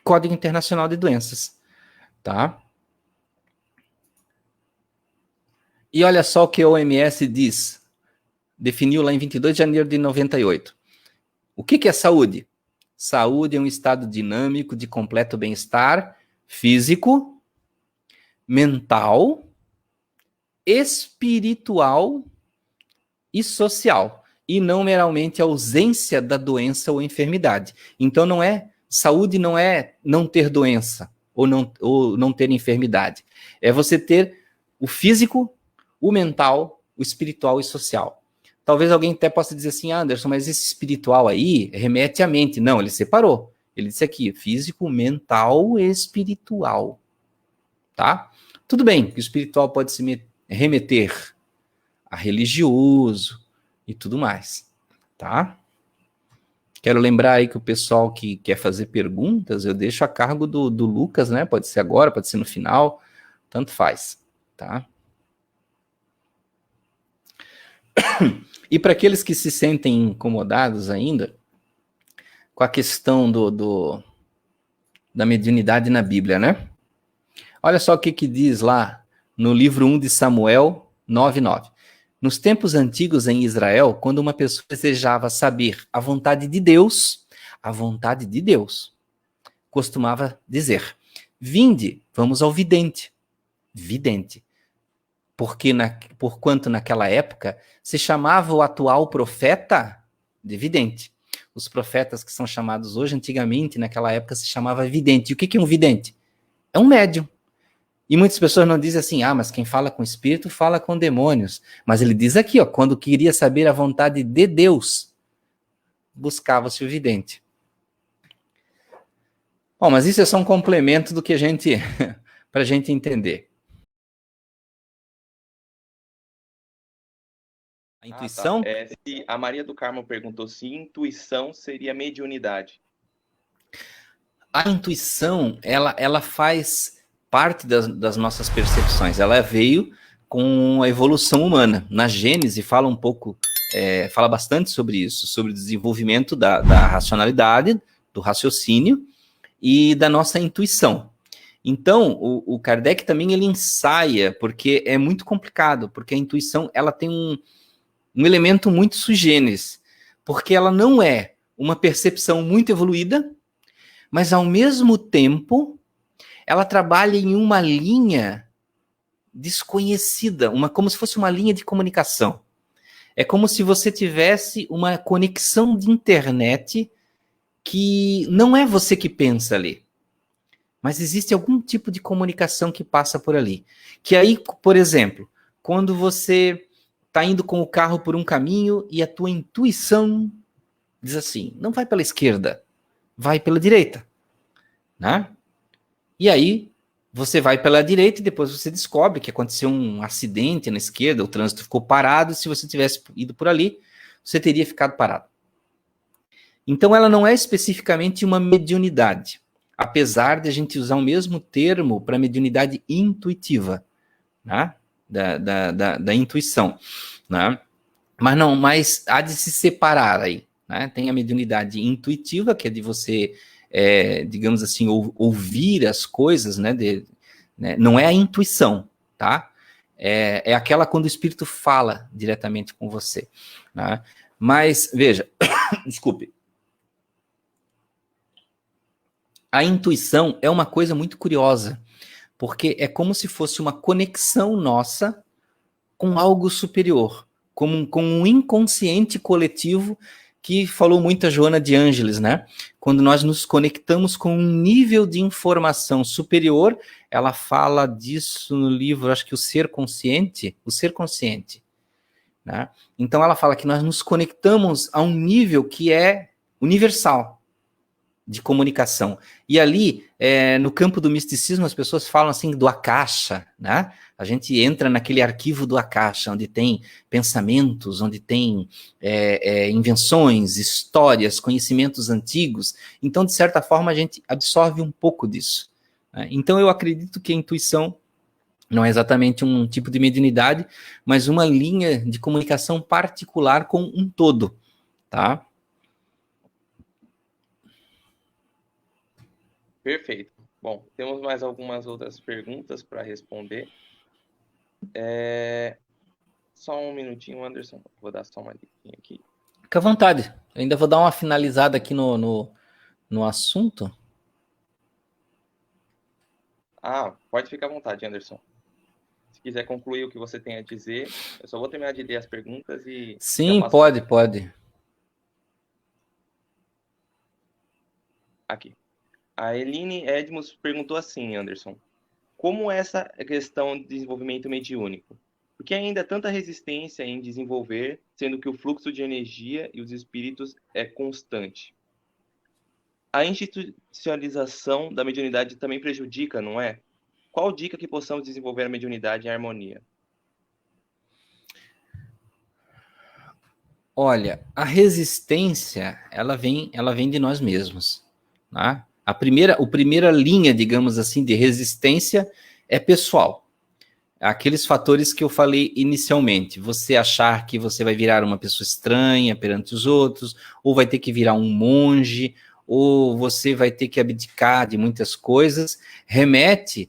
Código Internacional de Doenças. Tá? E olha só o que a OMS diz. Definiu lá em 22 de janeiro de 98. O que é saúde? Saúde é um estado dinâmico de completo bem-estar físico, mental, espiritual e social, e não meramente a ausência da doença ou enfermidade. Então saúde não é não ter doença ou não ter enfermidade. É você ter o físico, o mental, o espiritual e social. Talvez alguém até possa dizer assim, Anderson, mas esse espiritual aí remete à mente. Não, ele separou. Ele disse aqui, físico, mental e espiritual. Tá? Tudo bem que o espiritual pode se remeter a religioso e tudo mais. Tá? Quero lembrar aí que o pessoal que quer fazer perguntas, eu deixo a cargo do Lucas, né? Pode ser agora, pode ser no final, tanto faz. Tá? E para aqueles que se sentem incomodados ainda com a questão da mediunidade na Bíblia, né? Olha só o que diz lá no livro 1 de Samuel 9:9. Nos tempos antigos em Israel, quando uma pessoa desejava saber a vontade de Deus, costumava dizer, vinde, vamos ao vidente. Vidente. Porquanto naquela época se chamava o atual profeta de vidente. Os profetas que são chamados hoje, antigamente, naquela época, se chamava vidente. E o que é um vidente? É um médium. E muitas pessoas não dizem assim, mas quem fala com espírito fala com demônios. Mas ele diz aqui, quando queria saber a vontade de Deus, buscava-se o vidente. Bom, mas isso é só um complemento do que para a gente entender. A intuição? Tá. Se a Maria do Carmo perguntou se intuição seria mediunidade. A intuição, ela faz parte das nossas percepções. Ela veio com a evolução humana. Na Gênese fala um pouco, fala bastante sobre isso, sobre o desenvolvimento da racionalidade, do raciocínio e da nossa intuição. Então, o Kardec também ele ensaia, porque é muito complicado, porque a intuição ela tem um elemento muito sui generis, porque ela não é uma percepção muito evoluída, mas ao mesmo tempo ela trabalha em uma linha desconhecida, como se fosse uma linha de comunicação. É como se você tivesse uma conexão de internet que não é você que pensa ali, mas existe algum tipo de comunicação que passa por ali. Que aí, por exemplo, quando você está indo com o carro por um caminho e a tua intuição diz assim, não vai pela esquerda, vai pela direita. Né? E aí, você vai pela direita e depois você descobre que aconteceu um acidente na esquerda, o trânsito ficou parado, e se você tivesse ido por ali, você teria ficado parado. Então, ela não é especificamente uma mediunidade, apesar de a gente usar o mesmo termo para mediunidade intuitiva, né? da intuição. Né? Mas há de se separar aí. Né? Tem a mediunidade intuitiva, que é de você, digamos assim, ouvir as coisas, né? Não é a intuição, tá? É aquela quando o espírito fala diretamente com você. Né? Mas, veja, desculpe. A intuição é uma coisa muito curiosa, porque é como se fosse uma conexão nossa com algo superior, com um inconsciente coletivo que falou muito a Joana de Ângeles, né? Quando nós nos conectamos com um nível de informação superior, ela fala disso no livro, acho que o Ser Consciente, né? Então ela fala que nós nos conectamos a um nível que é universal, de comunicação. E ali, no campo do misticismo, as pessoas falam assim do Akasha, né? A gente entra naquele arquivo do Akasha, onde tem pensamentos, onde tem invenções, histórias, conhecimentos antigos. Então, de certa forma, a gente absorve um pouco disso, né? Então, eu acredito que a intuição não é exatamente um tipo de mediunidade, mas uma linha de comunicação particular com um todo, tá? Perfeito. Bom, temos mais algumas outras perguntas para responder. Só um minutinho, Anderson. Vou dar só uma diquinha aqui. Fica à vontade. Eu ainda vou dar uma finalizada aqui no assunto. Pode ficar à vontade, Anderson. Se quiser concluir o que você tem a dizer, eu só vou terminar de ler as perguntas e... Sim, pode. Aqui. A Eline Edmus perguntou assim, Anderson. Como essa questão de desenvolvimento mediúnico? Por que ainda há tanta resistência em desenvolver, sendo que o fluxo de energia e os espíritos é constante? A institucionalização da mediunidade também prejudica, não é? Qual dica que possamos desenvolver a mediunidade em harmonia? Olha, a resistência, ela vem de nós mesmos, tá? A primeira linha, digamos assim, de resistência é pessoal. Aqueles fatores que eu falei inicialmente. Você achar que você vai virar uma pessoa estranha perante os outros, ou vai ter que virar um monge, ou você vai ter que abdicar de muitas coisas, remete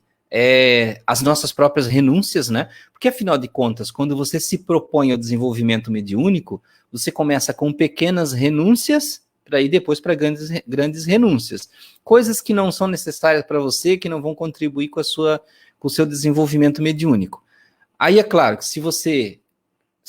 às nossas próprias renúncias, né? Porque, afinal de contas, quando você se propõe ao desenvolvimento mediúnico, você começa com pequenas renúncias para ir depois para grandes renúncias. Coisas que não são necessárias para você, que não vão contribuir com o seu desenvolvimento mediúnico. Aí é claro que se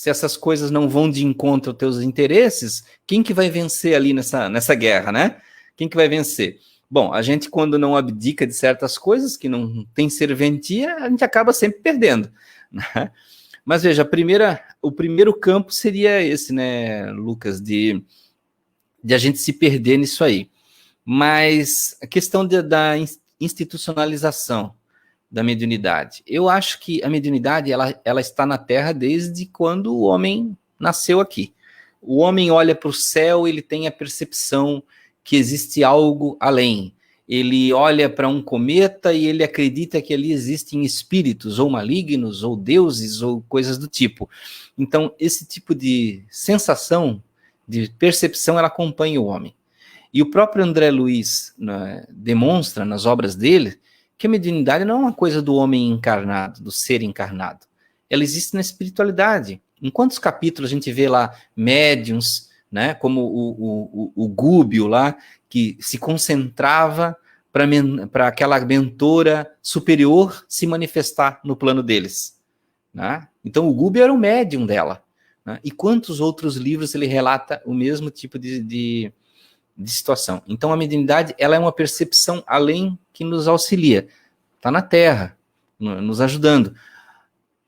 essas coisas não vão de encontro aos teus interesses, quem que vai vencer ali nessa guerra, né? Quem que vai vencer? Bom, a gente quando não abdica de certas coisas, que não tem serventia, a gente acaba sempre perdendo, né? Mas veja, o primeiro campo seria esse, né, Lucas, de a gente se perder nisso aí. Mas a questão da institucionalização da mediunidade. Eu acho que a mediunidade ela está na Terra desde quando o homem nasceu aqui. O homem olha para o céu, ele tem a percepção que existe algo além. Ele olha para um cometa e ele acredita que ali existem espíritos, ou malignos, ou deuses, ou coisas do tipo. Então, esse tipo de sensação, de percepção, ela acompanha o homem. E o próprio André Luiz, né, demonstra nas obras dele que a mediunidade não é uma coisa do homem encarnado, do ser encarnado. Ela existe na espiritualidade. Em quantos capítulos a gente vê lá médiuns, né, como o Gúbio lá, que se concentrava para aquela mentora superior se manifestar no plano deles, né? Então o Gúbio era o médium dela, né? E quantos outros livros ele relata o mesmo tipo de situação. Então a mediunidade ela é uma percepção além que nos auxilia, está na Terra, nos ajudando.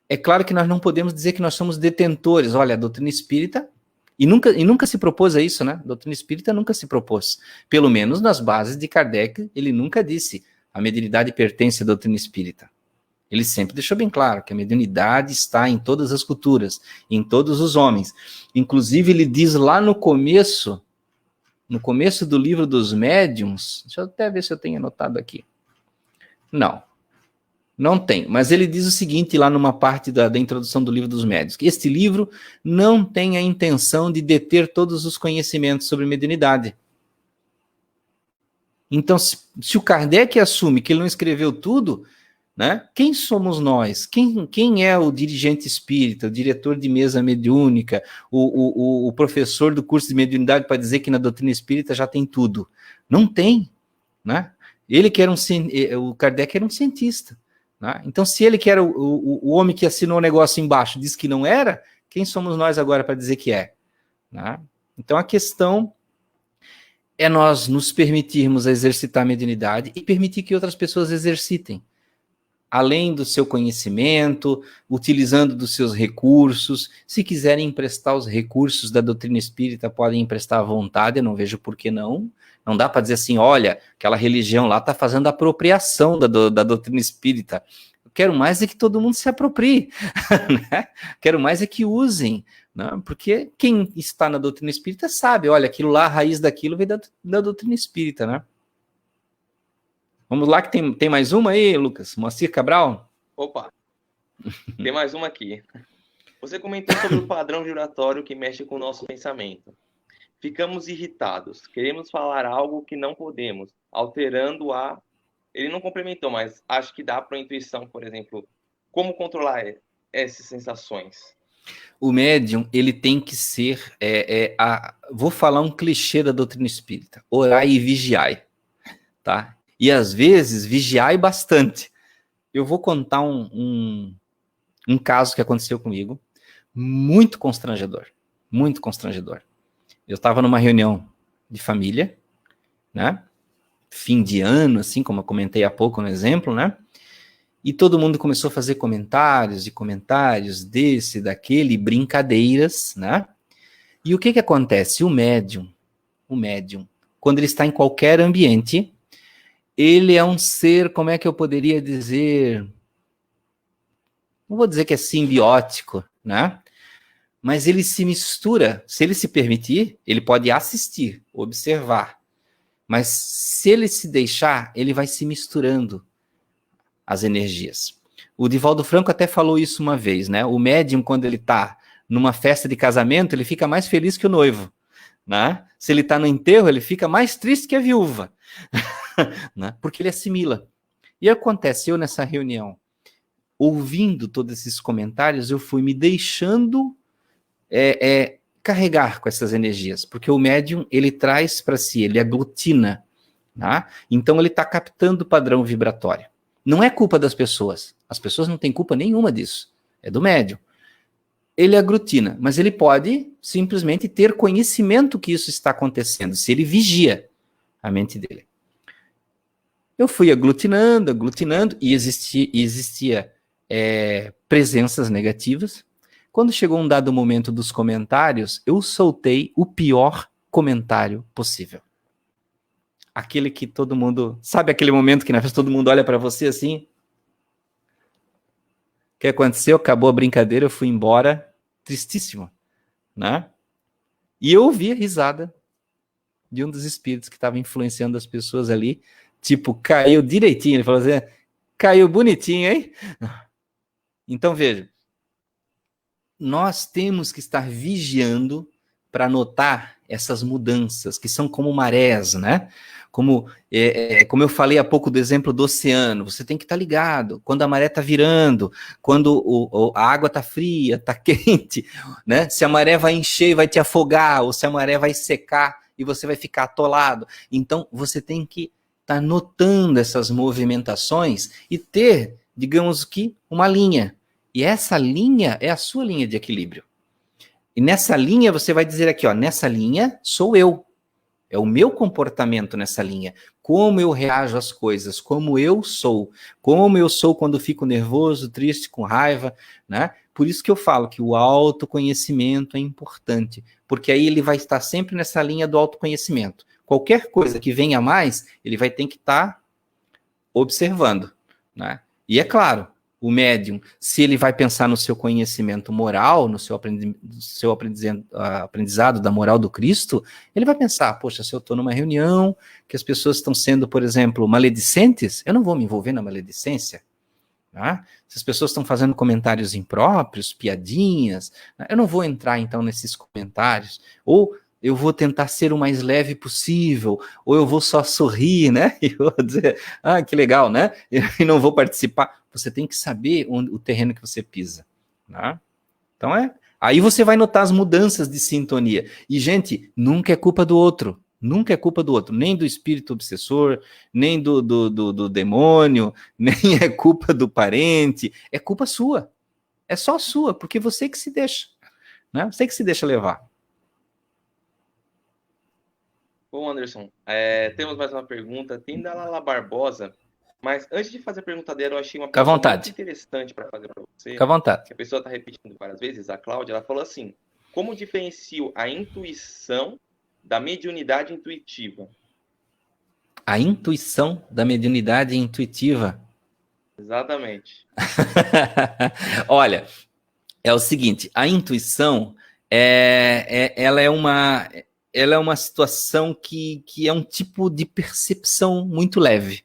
É claro que nós não podemos dizer que nós somos detentores. Olha, a doutrina espírita, e nunca se propôs a isso, né? A doutrina espírita nunca se propôs. Pelo menos nas bases de Kardec, ele nunca disse a mediunidade pertence à doutrina espírita. Ele sempre deixou bem claro que a mediunidade está em todas as culturas, em todos os homens. Inclusive, ele diz lá no começo do livro dos médiuns, deixa eu até ver se eu tenho anotado aqui. Não tem, mas ele diz o seguinte lá numa parte da introdução do livro dos médiuns, que este livro não tem a intenção de deter todos os conhecimentos sobre mediunidade. Então, se o Kardec assume que ele não escreveu tudo, né, quem somos nós? Quem é o dirigente espírita, o diretor de mesa mediúnica, o professor do curso de mediunidade para dizer que na doutrina espírita já tem tudo? Não tem, né? O Kardec era um cientista. Né? Então, se ele que era o homem que assinou o negócio embaixo diz que não era, quem somos nós agora para dizer que é? Né? Então, a questão é nós nos permitirmos exercitar a mediunidade e permitir que outras pessoas exercitem. Além do seu conhecimento, utilizando dos seus recursos. Se quiserem emprestar os recursos da doutrina espírita, podem emprestar à vontade, eu não vejo por que não. Não dá para dizer assim, olha, aquela religião lá está fazendo apropriação da doutrina espírita. Eu quero mais é que todo mundo se aproprie, né? Quero mais é que usem, né? Porque quem está na doutrina espírita sabe, olha, aquilo lá, a raiz daquilo vem da doutrina espírita, né? Vamos lá que tem mais uma aí, Lucas? Moacir Cabral? Opa, tem mais uma aqui. Você comentou sobre o padrão giratório que mexe com o nosso pensamento. Ficamos irritados, queremos falar algo que não podemos, alterando a... Ele não complementou, mas acho que dá para a intuição, por exemplo, como controlar essas sensações. O médium, ele tem que ser... vou falar um clichê da doutrina espírita. Orai e vigiai, tá? E às vezes, vigiai bastante. Eu vou contar um caso que aconteceu comigo, muito constrangedor, muito constrangedor. Eu estava numa reunião de família, né? Fim de ano, assim, como eu comentei há pouco no exemplo, né? E todo mundo começou a fazer comentários desse, daquele, brincadeiras, né? E o que acontece? O médium, quando ele está em qualquer ambiente, ele é um ser, como é que eu poderia dizer? Não vou dizer que é simbiótico, né? Mas ele se mistura, se ele se permitir, ele pode assistir, observar. Mas se ele se deixar, ele vai se misturando as energias. O Divaldo Franco até falou isso uma vez, né? O médium, quando ele está numa festa de casamento, ele fica mais feliz que o noivo, né? Se ele está no enterro, ele fica mais triste que a viúva, né? Porque ele assimila. E aconteceu nessa reunião, ouvindo todos esses comentários, eu fui me deixando carregar com essas energias, porque o médium, ele traz para si, ele aglutina, tá? Então ele está captando o padrão vibratório. Não é culpa das pessoas, as pessoas não têm culpa nenhuma disso, é do médium. Ele aglutina, mas ele pode simplesmente ter conhecimento que isso está acontecendo, se ele vigia a mente dele. Eu fui aglutinando, e existia presenças negativas. Quando chegou um dado momento dos comentários, eu soltei o pior comentário possível. Aquele que todo mundo... Sabe aquele momento que na festa todo mundo olha para você assim? O que aconteceu? Acabou a brincadeira, eu fui embora tristíssimo, né? E eu ouvi a risada de um dos espíritos que estava influenciando as pessoas ali. Tipo, caiu direitinho. Ele falou assim, caiu bonitinho, hein? Então, veja. Nós temos que estar vigiando para notar essas mudanças, que são como marés, né? Como eu falei há pouco do exemplo do oceano, você tem que estar ligado quando a maré está virando, quando a água está fria, está quente, né? Se a maré vai encher e vai te afogar, ou se a maré vai secar e você vai ficar atolado. Então, você tem que estar notando essas movimentações e ter, digamos que, uma linha. E essa linha é a sua linha de equilíbrio. E nessa linha você vai dizer aqui, ó, nessa linha sou eu. É o meu comportamento nessa linha. Como eu reajo às coisas, como eu sou. Como eu sou quando fico nervoso, triste, com raiva, né? Por isso que eu falo que o autoconhecimento é importante. Porque aí ele vai estar sempre nessa linha do autoconhecimento. Qualquer coisa que venha a mais, ele vai ter que estar observando, né? E é claro, o médium, se ele vai pensar no seu conhecimento moral, no seu aprendizado da moral do Cristo, ele vai pensar, poxa, se eu estou numa reunião que as pessoas estão sendo, por exemplo, maledicentes, eu não vou me envolver na maledicência. Tá? Se as pessoas estão fazendo comentários impróprios, piadinhas, eu não vou entrar então nesses comentários. Ou eu vou tentar ser o mais leve possível, ou eu vou só sorrir, né? E vou dizer, que legal, né? E não vou participar. Você tem que saber o terreno que você pisa, né? Então aí você vai notar as mudanças de sintonia. E, gente, nunca é culpa do outro. Nunca é culpa do outro. Nem do espírito obsessor, nem do demônio, nem é culpa do parente. É culpa sua. É só sua, porque você que se deixa, né? Você que se deixa levar. Bom, Anderson, temos mais uma pergunta. Tem da Lala Barbosa, mas antes de fazer a pergunta dela, eu achei uma pergunta muito interessante para fazer para você. Fica à vontade. Que a pessoa está repetindo várias vezes, a Cláudia, ela falou assim, como diferencio a intuição da mediunidade intuitiva? A intuição da mediunidade intuitiva. Exatamente. Olha, é o seguinte, a intuição, ela é uma situação que é um tipo de percepção muito leve,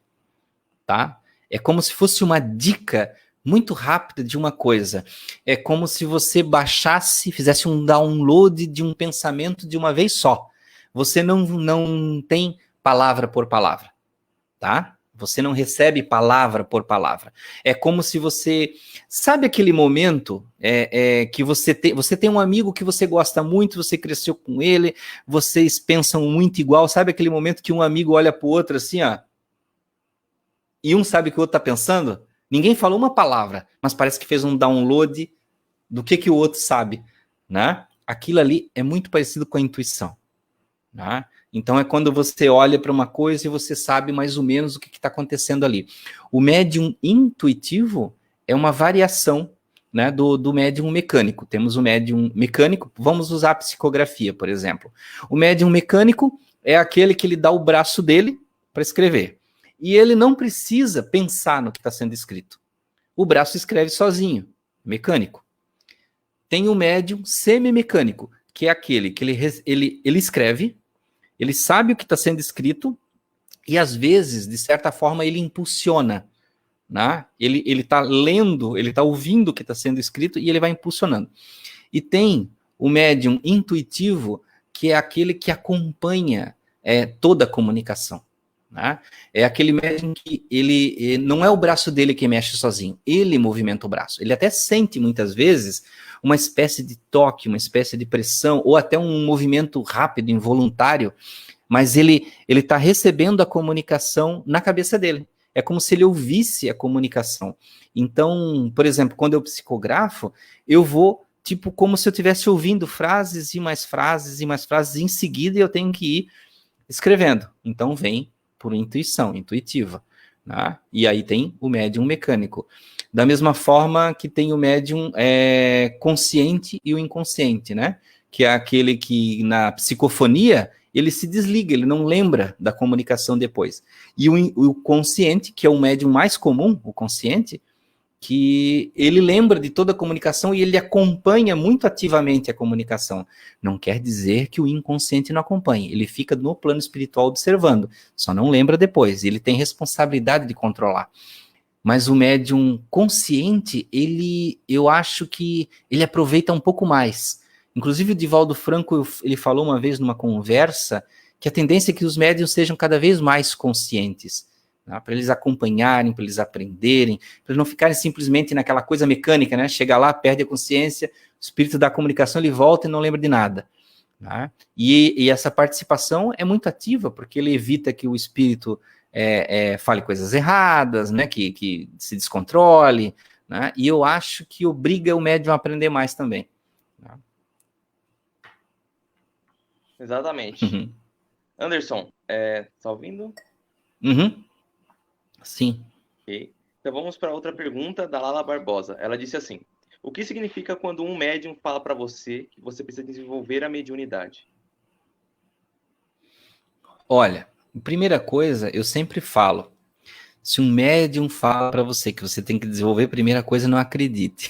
tá? É como se fosse uma dica muito rápida de uma coisa. É como se você baixasse, fizesse um download de um pensamento de uma vez só. Você não tem palavra por palavra, tá? Você não recebe palavra por palavra. É como se você... Sabe aquele momento que você tem um amigo que você gosta muito, você cresceu com ele, vocês pensam muito igual, sabe aquele momento que um amigo olha para o outro assim, ó, e um sabe o que o outro está pensando? Ninguém falou uma palavra, mas parece que fez um download do que o outro sabe, né? Aquilo ali é muito parecido com a intuição, né? Então é quando você olha para uma coisa e você sabe mais ou menos o que está acontecendo ali. O médium intuitivo é uma variação, né, do médium mecânico. Temos o médium mecânico, vamos usar a psicografia, por exemplo. O médium mecânico é aquele que ele dá o braço dele para escrever. E ele não precisa pensar no que está sendo escrito. O braço escreve sozinho, mecânico. Tem o médium semimecânico, que é aquele que ele escreve, ele sabe o que está sendo escrito e, às vezes, de certa forma, ele impulsiona. Né? Ele está lendo, ele está ouvindo o que está sendo escrito e ele vai impulsionando. E tem o médium intuitivo, que é aquele que acompanha toda a comunicação. Né? É aquele médium que ele não é o braço dele que mexe sozinho, ele movimenta o braço. Ele até sente, muitas vezes, uma espécie de toque, uma espécie de pressão, ou até um movimento rápido, involuntário, mas ele está recebendo a comunicação na cabeça dele. É como se ele ouvisse a comunicação. Então, por exemplo, quando eu psicografo, eu vou, tipo, como se eu estivesse ouvindo frases e mais frases e mais frases em seguida, e eu tenho que ir escrevendo. Então, vem por intuição, intuitiva. Né? E aí tem o médium mecânico. Da mesma forma que tem o médium consciente e o inconsciente, né? Que é aquele que na psicofonia ele se desliga, ele não lembra da comunicação depois. E o consciente, que é o médium mais comum, o consciente, que ele lembra de toda a comunicação e ele acompanha muito ativamente a comunicação. Não quer dizer que o inconsciente não acompanhe, ele fica no plano espiritual observando, só não lembra depois, ele tem responsabilidade de controlar. Mas o médium consciente, eu acho que ele aproveita um pouco mais. Inclusive o Divaldo Franco, ele falou uma vez numa conversa que a tendência é que os médiums sejam cada vez mais conscientes, né? Para eles acompanharem, para eles aprenderem, para eles não ficarem simplesmente naquela coisa mecânica, né? Chega lá, perde a consciência, o espírito da comunicação, ele volta e não lembra de nada. Né? E essa participação é muito ativa, porque ele evita que o espírito fale coisas erradas, né? Que se descontrole, né? E eu acho que obriga o médium a aprender mais também. Né? Exatamente. Uhum. Anderson, tá ouvindo? Uhum. Sim. Okay. Então vamos para outra pergunta da Lala Barbosa. Ela disse assim: o que significa quando um médium fala para você que você precisa desenvolver a mediunidade? Olha, primeira coisa, eu sempre falo, se um médium fala para você que você tem que desenvolver, primeira coisa, não acredite.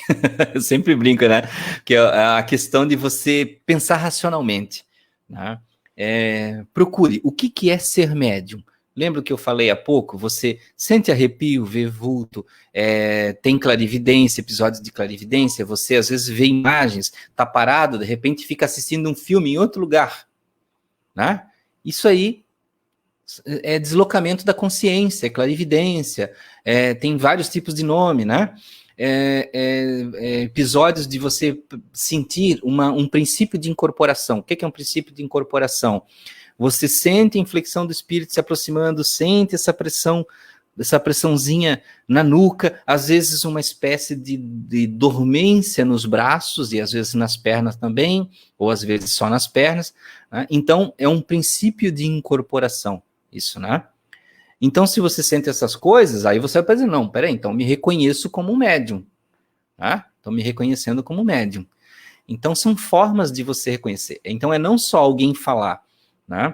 Eu sempre brinco, né? Que é a questão de você pensar racionalmente. Né? Procure, o que é ser médium? Lembra que eu falei há pouco? Você sente arrepio, vê vulto, tem clarividência, episódios de clarividência, você às vezes vê imagens, tá parado, de repente fica assistindo um filme em outro lugar. Né? Isso aí é deslocamento da consciência, é clarividência, tem vários tipos de nome, né? Episódios de você sentir um princípio de incorporação. O que é um princípio de incorporação? Você sente a inflexão do espírito se aproximando, sente essa pressão, essa pressãozinha na nuca, às vezes uma espécie de dormência nos braços e às vezes nas pernas também, ou às vezes só nas pernas. Né? Então, é um princípio de incorporação, isso, né? Então, se você sente essas coisas, aí você vai dizer, não, peraí, então me reconheço como um médium. Tá? Estou me reconhecendo como médium. Então, são formas de você reconhecer. Então, não só alguém falar, né?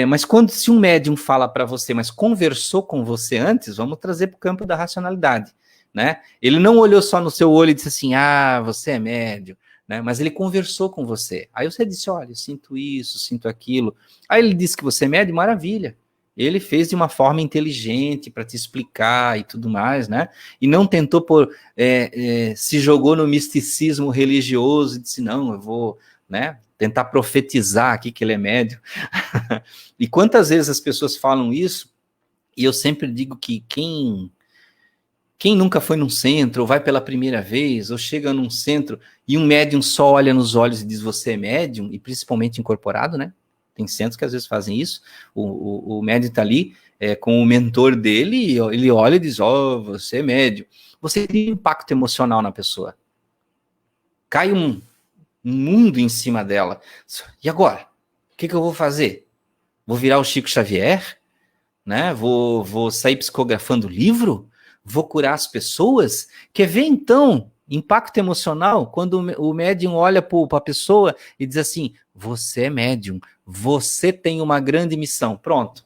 Mas quando se um médium fala para você, mas conversou com você antes, vamos trazer para o campo da racionalidade, né? Ele não olhou só no seu olho e disse assim, você é médium, né? Mas ele conversou com você. Aí você disse, olha, eu sinto isso, sinto aquilo. Aí ele disse que você é médium, maravilha. Ele fez de uma forma inteligente para te explicar e tudo mais, né? E não tentou se jogou no misticismo religioso e disse, não, eu vou, né, tentar profetizar aqui que ele é médium. E quantas vezes as pessoas falam isso, e eu sempre digo que quem nunca foi num centro, ou vai pela primeira vez, ou chega num centro, e um médium só olha nos olhos e diz, você é médium, e principalmente incorporado, né? Tem centros que às vezes fazem isso, o médium está ali com o mentor dele, e ele olha e diz, você é médium. Você cria um impacto emocional na pessoa. Cai um mundo em cima dela. E agora? O que eu vou fazer? Vou virar o Chico Xavier? Né? Vou sair psicografando livro? Vou curar as pessoas? Quer ver, então, impacto emocional? Quando o médium olha para a pessoa e diz assim, você é médium, você tem uma grande missão. Pronto.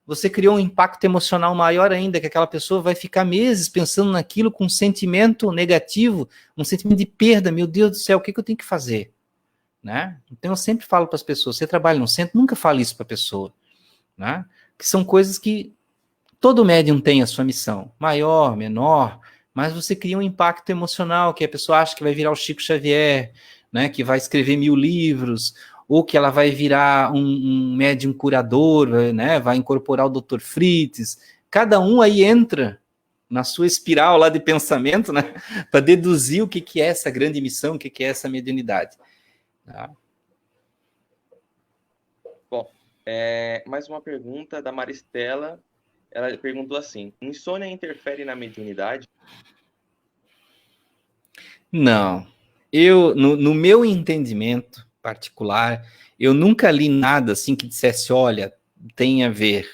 Você criou um impacto emocional maior ainda, que aquela pessoa vai ficar meses pensando naquilo com um sentimento negativo, um sentimento de perda. Meu Deus do céu, o que eu tenho que fazer? Né? Então eu sempre falo para as pessoas, você trabalha num centro, nunca fale isso para a pessoa. Né? Que são coisas que todo médium tem a sua missão, maior, menor, mas você cria um impacto emocional, que a pessoa acha que vai virar o Chico Xavier, né, que vai escrever 1000 livros, ou que ela vai virar um médium curador, né, vai incorporar o Dr. Fritz. Cada um aí entra na sua espiral lá de pensamento, né, para deduzir o que é essa grande missão, o que é essa mediunidade. Tá? Bom, mais uma pergunta da Maristela. Ela perguntou assim, insônia interfere na mediunidade? Não. No meu entendimento particular, eu nunca li nada assim que dissesse, olha, tem a ver.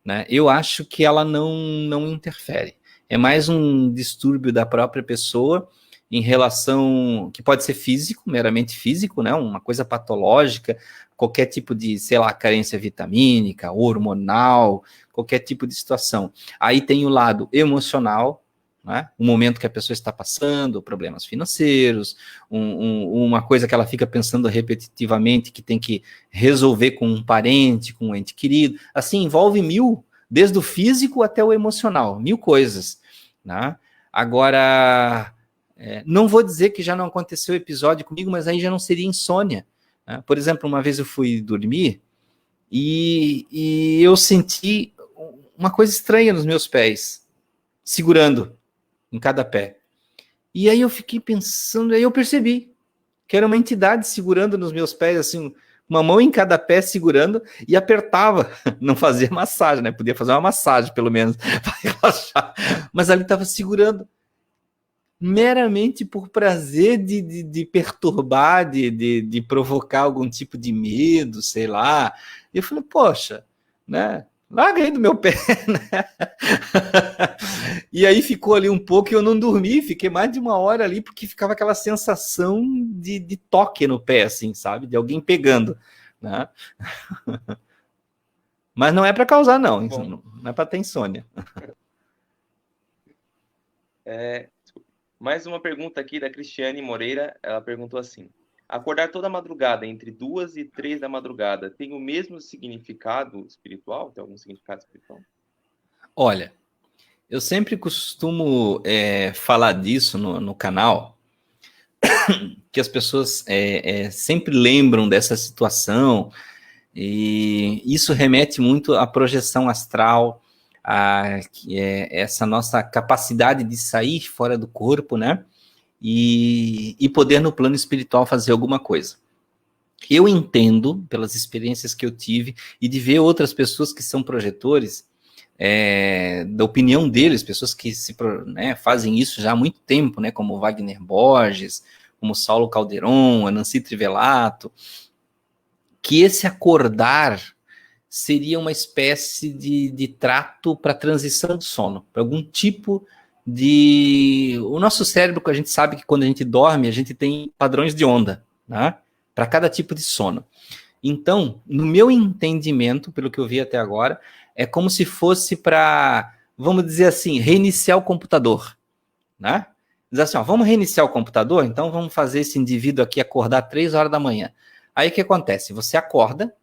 Né? Eu acho que ela não interfere. É mais um distúrbio da própria pessoa em relação, que pode ser físico, meramente físico, né? Uma coisa patológica, qualquer tipo de, sei lá, carência vitamínica, hormonal, qualquer tipo de situação. Aí tem o lado emocional, né? O momento que a pessoa está passando, problemas financeiros, uma coisa que ela fica pensando repetitivamente, que tem que resolver com um parente, com um ente querido, assim, envolve 1000, desde o físico até o emocional, 1000 coisas. Né? Agora, não vou dizer que já não aconteceu episódio comigo, mas aí já não seria insônia. Né? Por exemplo, uma vez eu fui dormir e eu senti uma coisa estranha nos meus pés, segurando em cada pé. E aí eu fiquei pensando, aí eu percebi que era uma entidade segurando nos meus pés, assim, uma mão em cada pé segurando e apertava. Não fazia massagem, né? Podia fazer uma massagem, pelo menos, para relaxar. Mas ali estava segurando meramente por prazer de perturbar, de provocar algum tipo de medo, sei lá. E eu falei, poxa, né? Larga aí do meu pé, né? E aí ficou ali um pouco e eu não dormi, fiquei mais de 1 hora ali, porque ficava aquela sensação de toque no pé, assim, sabe? De alguém pegando, né? Mas não é para causar, não. Não é para ter insônia. Mais uma pergunta aqui da Cristiane Moreira. Ela perguntou assim, acordar toda madrugada entre 2 e 3 da madrugada tem o mesmo significado espiritual? Tem algum significado espiritual? Olha, eu sempre costumo falar disso no canal, que as pessoas sempre lembram dessa situação, e isso remete muito à projeção astral, essa nossa capacidade de sair fora do corpo, né? E poder no plano espiritual fazer alguma coisa. Eu entendo, pelas experiências que eu tive, e de ver outras pessoas que são projetores, da opinião deles, pessoas que fazem isso já há muito tempo, né, como Wagner Borges, como Saulo Calderon, Anansi Trivelato, que esse acordar seria uma espécie de trato para transição do sono, para algum tipo de... O nosso cérebro, a gente sabe que quando a gente dorme, a gente tem padrões de onda, né, para cada tipo de sono. Então, no meu entendimento, pelo que eu vi até agora, é como se fosse para, vamos dizer assim, reiniciar o computador, né? Diz assim, ó, vamos reiniciar o computador, então vamos fazer esse indivíduo aqui acordar 3 horas da manhã. Aí o que acontece? Você acorda,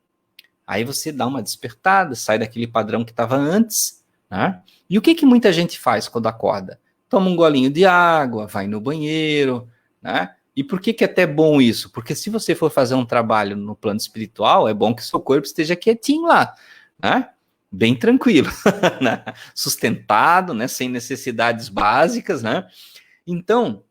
aí você dá uma despertada, sai daquele padrão que estava antes, né? E o que muita gente faz quando acorda? Toma um golinho de água, vai no banheiro, né? E por que é até bom isso? Porque se você for fazer um trabalho no plano espiritual, é bom que seu corpo esteja quietinho lá, né? Bem tranquilo, né? Sustentado, né? Sem necessidades básicas, né? Então,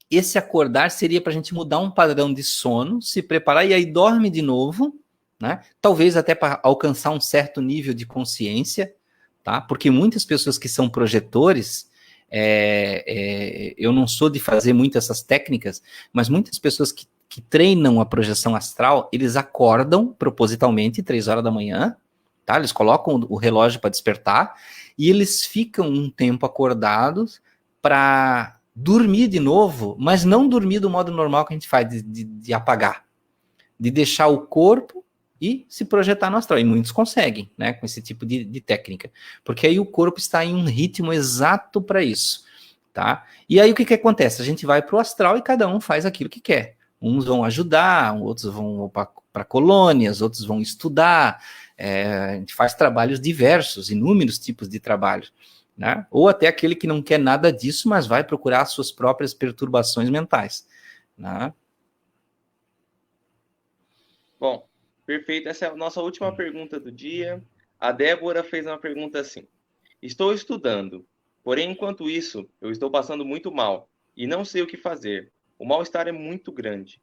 esse acordar seria para a gente mudar um padrão de sono, se preparar e aí dorme de novo, né? Talvez até para alcançar um certo nível de consciência, tá? Porque muitas pessoas que são projetores, eu não sou de fazer muito essas técnicas, mas muitas pessoas que treinam a projeção astral, eles acordam propositalmente 3 horas da manhã, tá? Eles colocam o relógio para despertar e eles ficam um tempo acordados para dormir de novo, mas não dormir do modo normal que a gente faz, de apagar, de deixar o corpo e se projetar no astral. E muitos conseguem, né, com esse tipo de técnica, porque aí o corpo está em um ritmo exato para isso, tá? E aí o que acontece? A gente vai para o astral e cada um faz aquilo que quer. Uns vão ajudar, outros vão para colônias, outros vão estudar, a gente faz trabalhos diversos, inúmeros tipos de trabalhos, né? Ou até aquele que não quer nada disso, mas vai procurar suas próprias perturbações mentais, né? Bom, perfeito. Essa é a nossa última pergunta do dia. A Débora fez uma pergunta assim: estou estudando, porém, enquanto isso, eu estou passando muito mal e não sei o que fazer. O mal-estar é muito grande.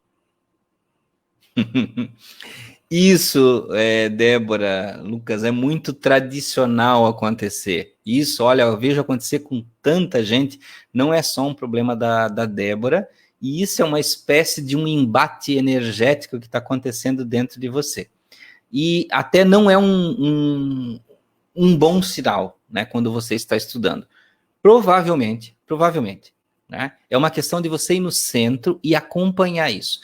Isso, Débora, Lucas, é muito tradicional acontecer. Isso, olha, eu vejo acontecer com tanta gente, não é só um problema da Débora, e isso é uma espécie de um embate energético que está acontecendo dentro de você. E até não é um bom sinal, né, quando você está estudando. Provavelmente, né, é uma questão de você ir no centro e acompanhar isso.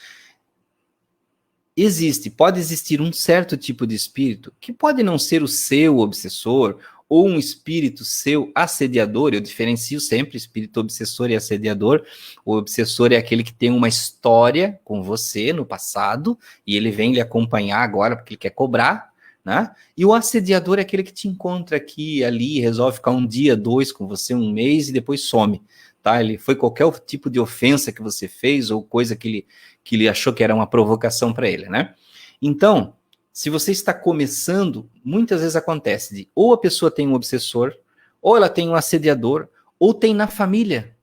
Pode existir um certo tipo de espírito que pode não ser o seu obsessor ou um espírito seu assediador. Eu diferencio sempre espírito obsessor e assediador. O obsessor é aquele que tem uma história com você no passado e ele vem lhe acompanhar agora porque ele quer cobrar, né? E o assediador é aquele que te encontra aqui e ali, resolve ficar um dia, 2 com você, 1 mês e depois some. Tá? Ele foi qualquer tipo de ofensa que você fez ou coisa que ele achou que era uma provocação para ele, né? Então, se você está começando, muitas vezes acontece de ou a pessoa tem um obsessor, ou ela tem um assediador, ou tem na família,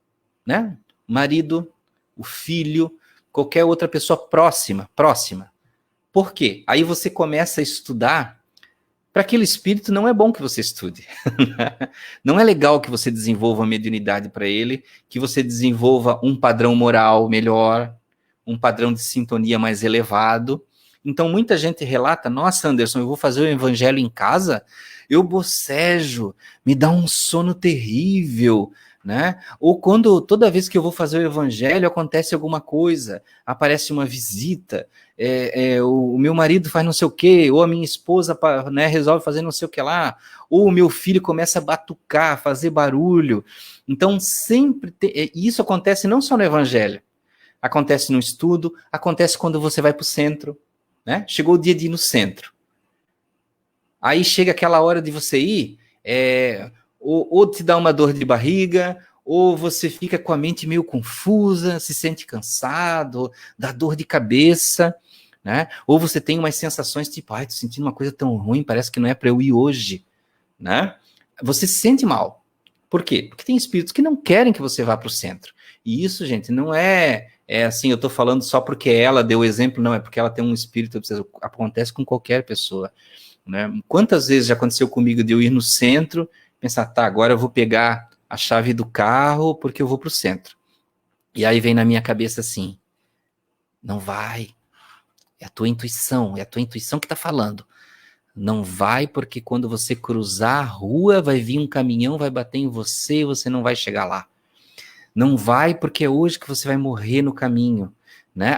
né? O marido, o filho, qualquer outra pessoa próxima. Por quê? Aí você começa a estudar. Para aquele espírito não é bom que você estude. Não é legal que você desenvolva uma mediunidade para ele, que você desenvolva um padrão moral melhor, um padrão de sintonia mais elevado. Então muita gente relata, nossa Anderson, eu vou fazer o evangelho em casa, eu bocejo, me dá um sono terrível, né? Ou toda vez que eu vou fazer o evangelho acontece alguma coisa, aparece uma visita, o meu marido faz não sei o quê, ou a minha esposa, né, resolve fazer não sei o que lá, ou o meu filho começa a batucar, fazer barulho. Então sempre isso acontece não só no evangelho, acontece no estudo, acontece quando você vai para o centro, né? Chegou o dia de ir no centro. Aí chega aquela hora de você ir, ou te dá uma dor de barriga, ou você fica com a mente meio confusa, se sente cansado, dá dor de cabeça, né? Ou você tem umas sensações tipo, ai, tô sentindo uma coisa tão ruim, parece que não é para eu ir hoje, né? Você se sente mal. Por quê? Porque tem espíritos que não querem que você vá para o centro. E isso, gente, não é assim, eu estou falando só porque ela deu o exemplo, não, é porque ela tem um espírito, acontece com qualquer pessoa, né? Quantas vezes já aconteceu comigo de eu ir no centro, pensar, tá, agora eu vou pegar a chave do carro porque eu vou para o centro. E aí vem na minha cabeça assim, não vai, é a tua intuição que está falando. Não vai porque quando você cruzar a rua vai vir um caminhão, vai bater em você e você não vai chegar lá. Não vai porque é hoje que você vai morrer no caminho, né?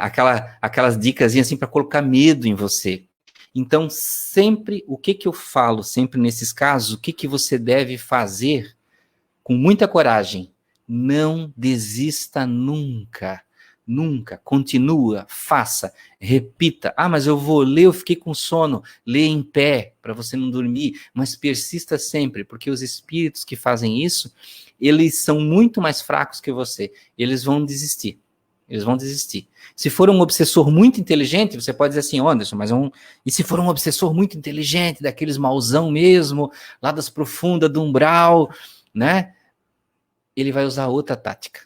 Aquelas dicas assim para colocar medo em você. Então, sempre, o que eu falo sempre nesses casos, o que você deve fazer com muita coragem? Não desista nunca. Nunca. Continua, faça, repita. Ah, mas eu vou ler, eu fiquei com sono. Lê em pé, para você não dormir. Mas persista sempre, porque os espíritos que fazem isso, eles são muito mais fracos que você. Eles vão desistir. Eles vão desistir. Se for um obsessor muito inteligente, você pode dizer assim, Anderson, mas e se for um obsessor muito inteligente, daqueles mauzão mesmo, lá das profundas do umbral, né? Ele vai usar outra tática,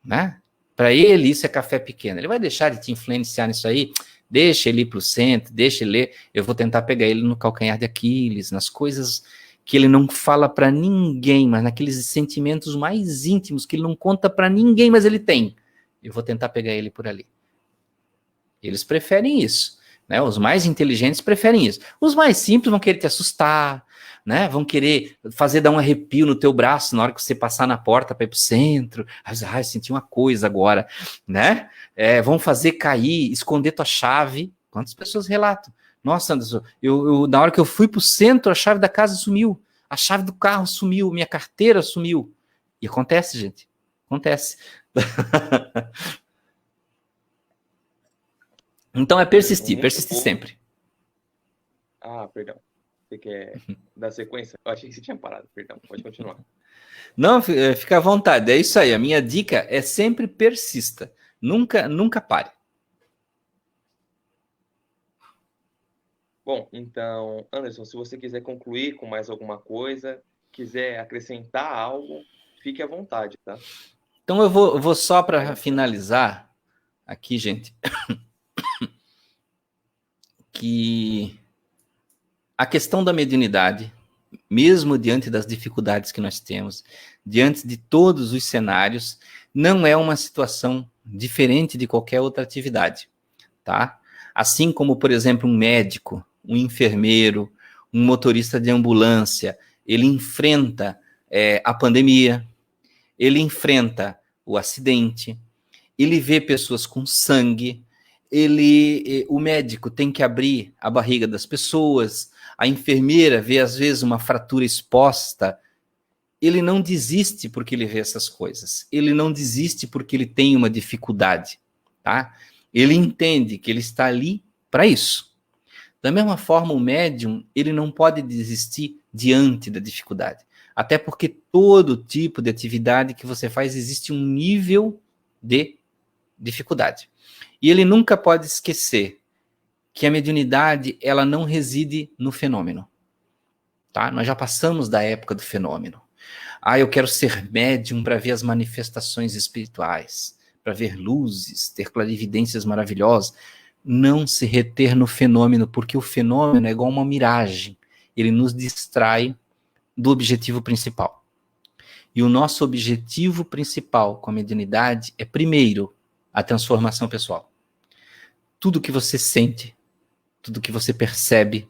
né? Para ele, isso é café pequeno. Ele vai deixar de te influenciar nisso aí, deixa ele ir para o centro, deixa ele ler. Eu vou tentar pegar ele no calcanhar de Aquiles, nas coisas que ele não fala para ninguém, mas naqueles sentimentos mais íntimos que ele não conta para ninguém, mas ele tem. Eu vou tentar pegar ele por ali. Eles preferem isso, né? Os mais inteligentes preferem isso. Os mais simples vão querer te assustar, né? Vão querer dar um arrepio no teu braço na hora que você passar na porta para ir para o centro. Eu senti uma coisa agora, né? Vão fazer cair, esconder tua chave. Quantas pessoas relatam? Nossa, Anderson, na hora que eu fui para o centro, a chave da casa sumiu, a chave do carro sumiu, minha carteira sumiu. E acontece, gente. Acontece. Então é persistir sempre. Ah, perdão. Você quer dar sequência? Eu achei que você tinha parado, perdão. Pode continuar. Não, fica à vontade. É isso aí. A minha dica é sempre persista. Nunca pare. Bom, então, Anderson, se você quiser concluir com mais alguma coisa, quiser acrescentar algo, fique à vontade, tá? Então eu vou só para finalizar aqui, gente, que a questão da mediunidade, mesmo diante das dificuldades que nós temos, diante de todos os cenários, não é uma situação diferente de qualquer outra atividade, tá? Assim como, por exemplo, um médico, um enfermeiro, um motorista de ambulância, ele enfrenta a pandemia, ele enfrenta o acidente, ele vê pessoas com sangue, o médico tem que abrir a barriga das pessoas, a enfermeira vê às vezes uma fratura exposta. Ele não desiste porque ele vê essas coisas, ele não desiste porque ele tem uma dificuldade, tá? Ele entende que ele está ali para isso. Da mesma forma, o médium, ele não pode desistir diante da dificuldade. Até porque todo tipo de atividade que você faz, existe um nível de dificuldade. E ele nunca pode esquecer que a mediunidade, ela não reside no fenômeno. Tá? Nós já passamos da época do fenômeno. Eu quero ser médium para ver as manifestações espirituais, para ver luzes, ter clarividências maravilhosas. Não se reter no fenômeno, porque o fenômeno é igual uma miragem. Ele nos distrai do objetivo principal. E o nosso objetivo principal com a mediunidade é, primeiro, a transformação pessoal. Tudo que você sente, tudo que você percebe,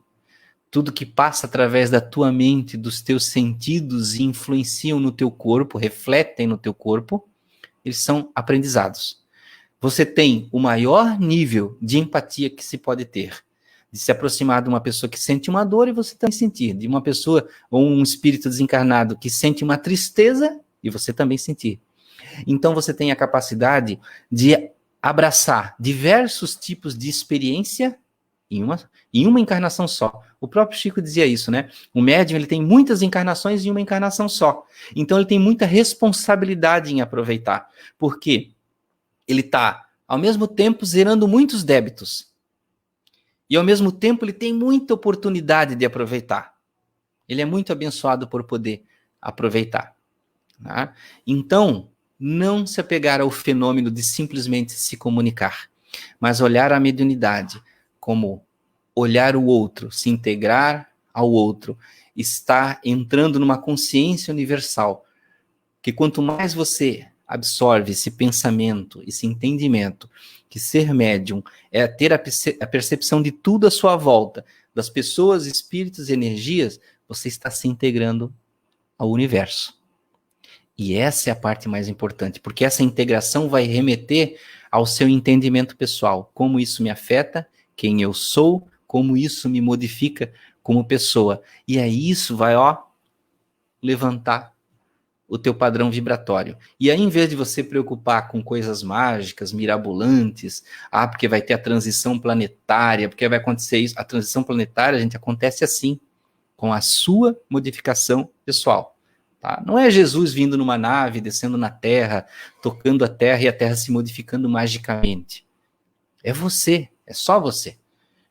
tudo que passa através da tua mente, dos teus sentidos e influenciam no teu corpo, refletem no teu corpo, eles são aprendizados. Você tem o maior nível de empatia que se pode ter, de se aproximar de uma pessoa que sente uma dor e você também sentir, de uma pessoa ou um espírito desencarnado que sente uma tristeza e você também sentir. Então você tem a capacidade de abraçar diversos tipos de experiência em uma encarnação só. O próprio Chico dizia isso, né? O médium, ele tem muitas encarnações em uma encarnação só. Então ele tem muita responsabilidade em aproveitar, porque ele está, ao mesmo tempo, zerando muitos débitos. E, ao mesmo tempo, ele tem muita oportunidade de aproveitar. Ele é muito abençoado por poder aproveitar. Tá? Então, não se apegar ao fenômeno de simplesmente se comunicar, mas olhar a mediunidade como olhar o outro, se integrar ao outro, estar entrando numa consciência universal, que quanto mais você absorve esse pensamento, esse entendimento, que ser médium é ter a percepção de tudo à sua volta, das pessoas, espíritos e energias, você está se integrando ao universo. E essa é a parte mais importante, porque essa integração vai remeter ao seu entendimento pessoal, como isso me afeta, quem eu sou, como isso me modifica como pessoa. E aí isso vai, levantar o teu padrão vibratório. E aí, em vez de você preocupar com coisas mágicas, mirabolantes, porque vai ter a transição planetária, porque vai acontecer isso, a transição planetária, gente, acontece assim, com a sua modificação pessoal. Tá? Não é Jesus vindo numa nave, descendo na Terra, tocando a Terra e a Terra se modificando magicamente. É você, é só você.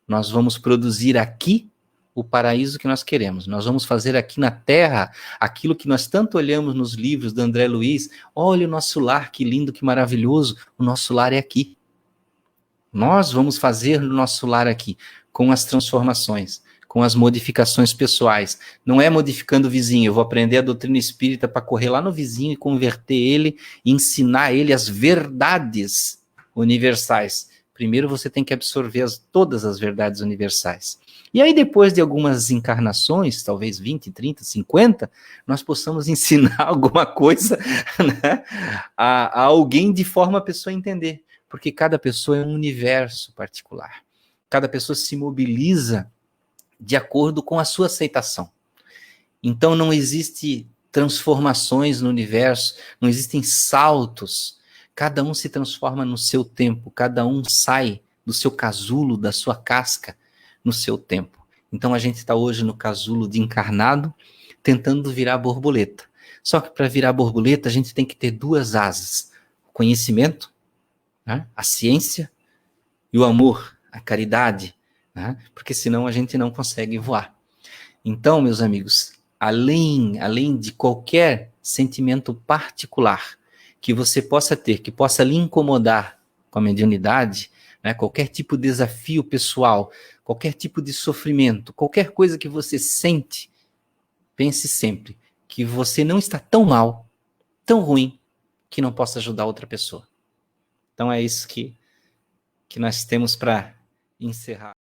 Nós vamos produzir aqui o paraíso que nós queremos. Nós vamos fazer aqui na Terra aquilo que nós tanto olhamos nos livros do André Luiz. Olha o nosso lar, que lindo, que maravilhoso. O nosso lar é aqui. Nós vamos fazer no nosso lar aqui, com as transformações, com as modificações pessoais. Não é modificando o vizinho. Eu vou aprender a doutrina espírita para correr lá no vizinho e converter ele, e ensinar ele as verdades universais. Primeiro você tem que absorver todas as verdades universais. E aí depois de algumas encarnações, talvez 20, 30, 50, nós possamos ensinar alguma coisa, né, a alguém de forma a pessoa entender. Porque cada pessoa é um universo particular. Cada pessoa se mobiliza de acordo com a sua aceitação. Então não existe transformações no universo, não existem saltos. Cada um se transforma no seu tempo, cada um sai do seu casulo, da sua casca, no seu tempo. Então a gente está hoje no casulo de encarnado, tentando virar borboleta. Só que para virar borboleta a gente tem que ter duas asas: o conhecimento, né? A ciência, e o amor, a caridade, né? Porque senão a gente não consegue voar. Então, meus amigos, além de qualquer sentimento particular que você possa ter, que possa lhe incomodar com a mediunidade, né, qualquer tipo de desafio pessoal, qualquer tipo de sofrimento, qualquer coisa que você sente, pense sempre que você não está tão mal, tão ruim, que não possa ajudar outra pessoa. Então é isso que nós temos para encerrar.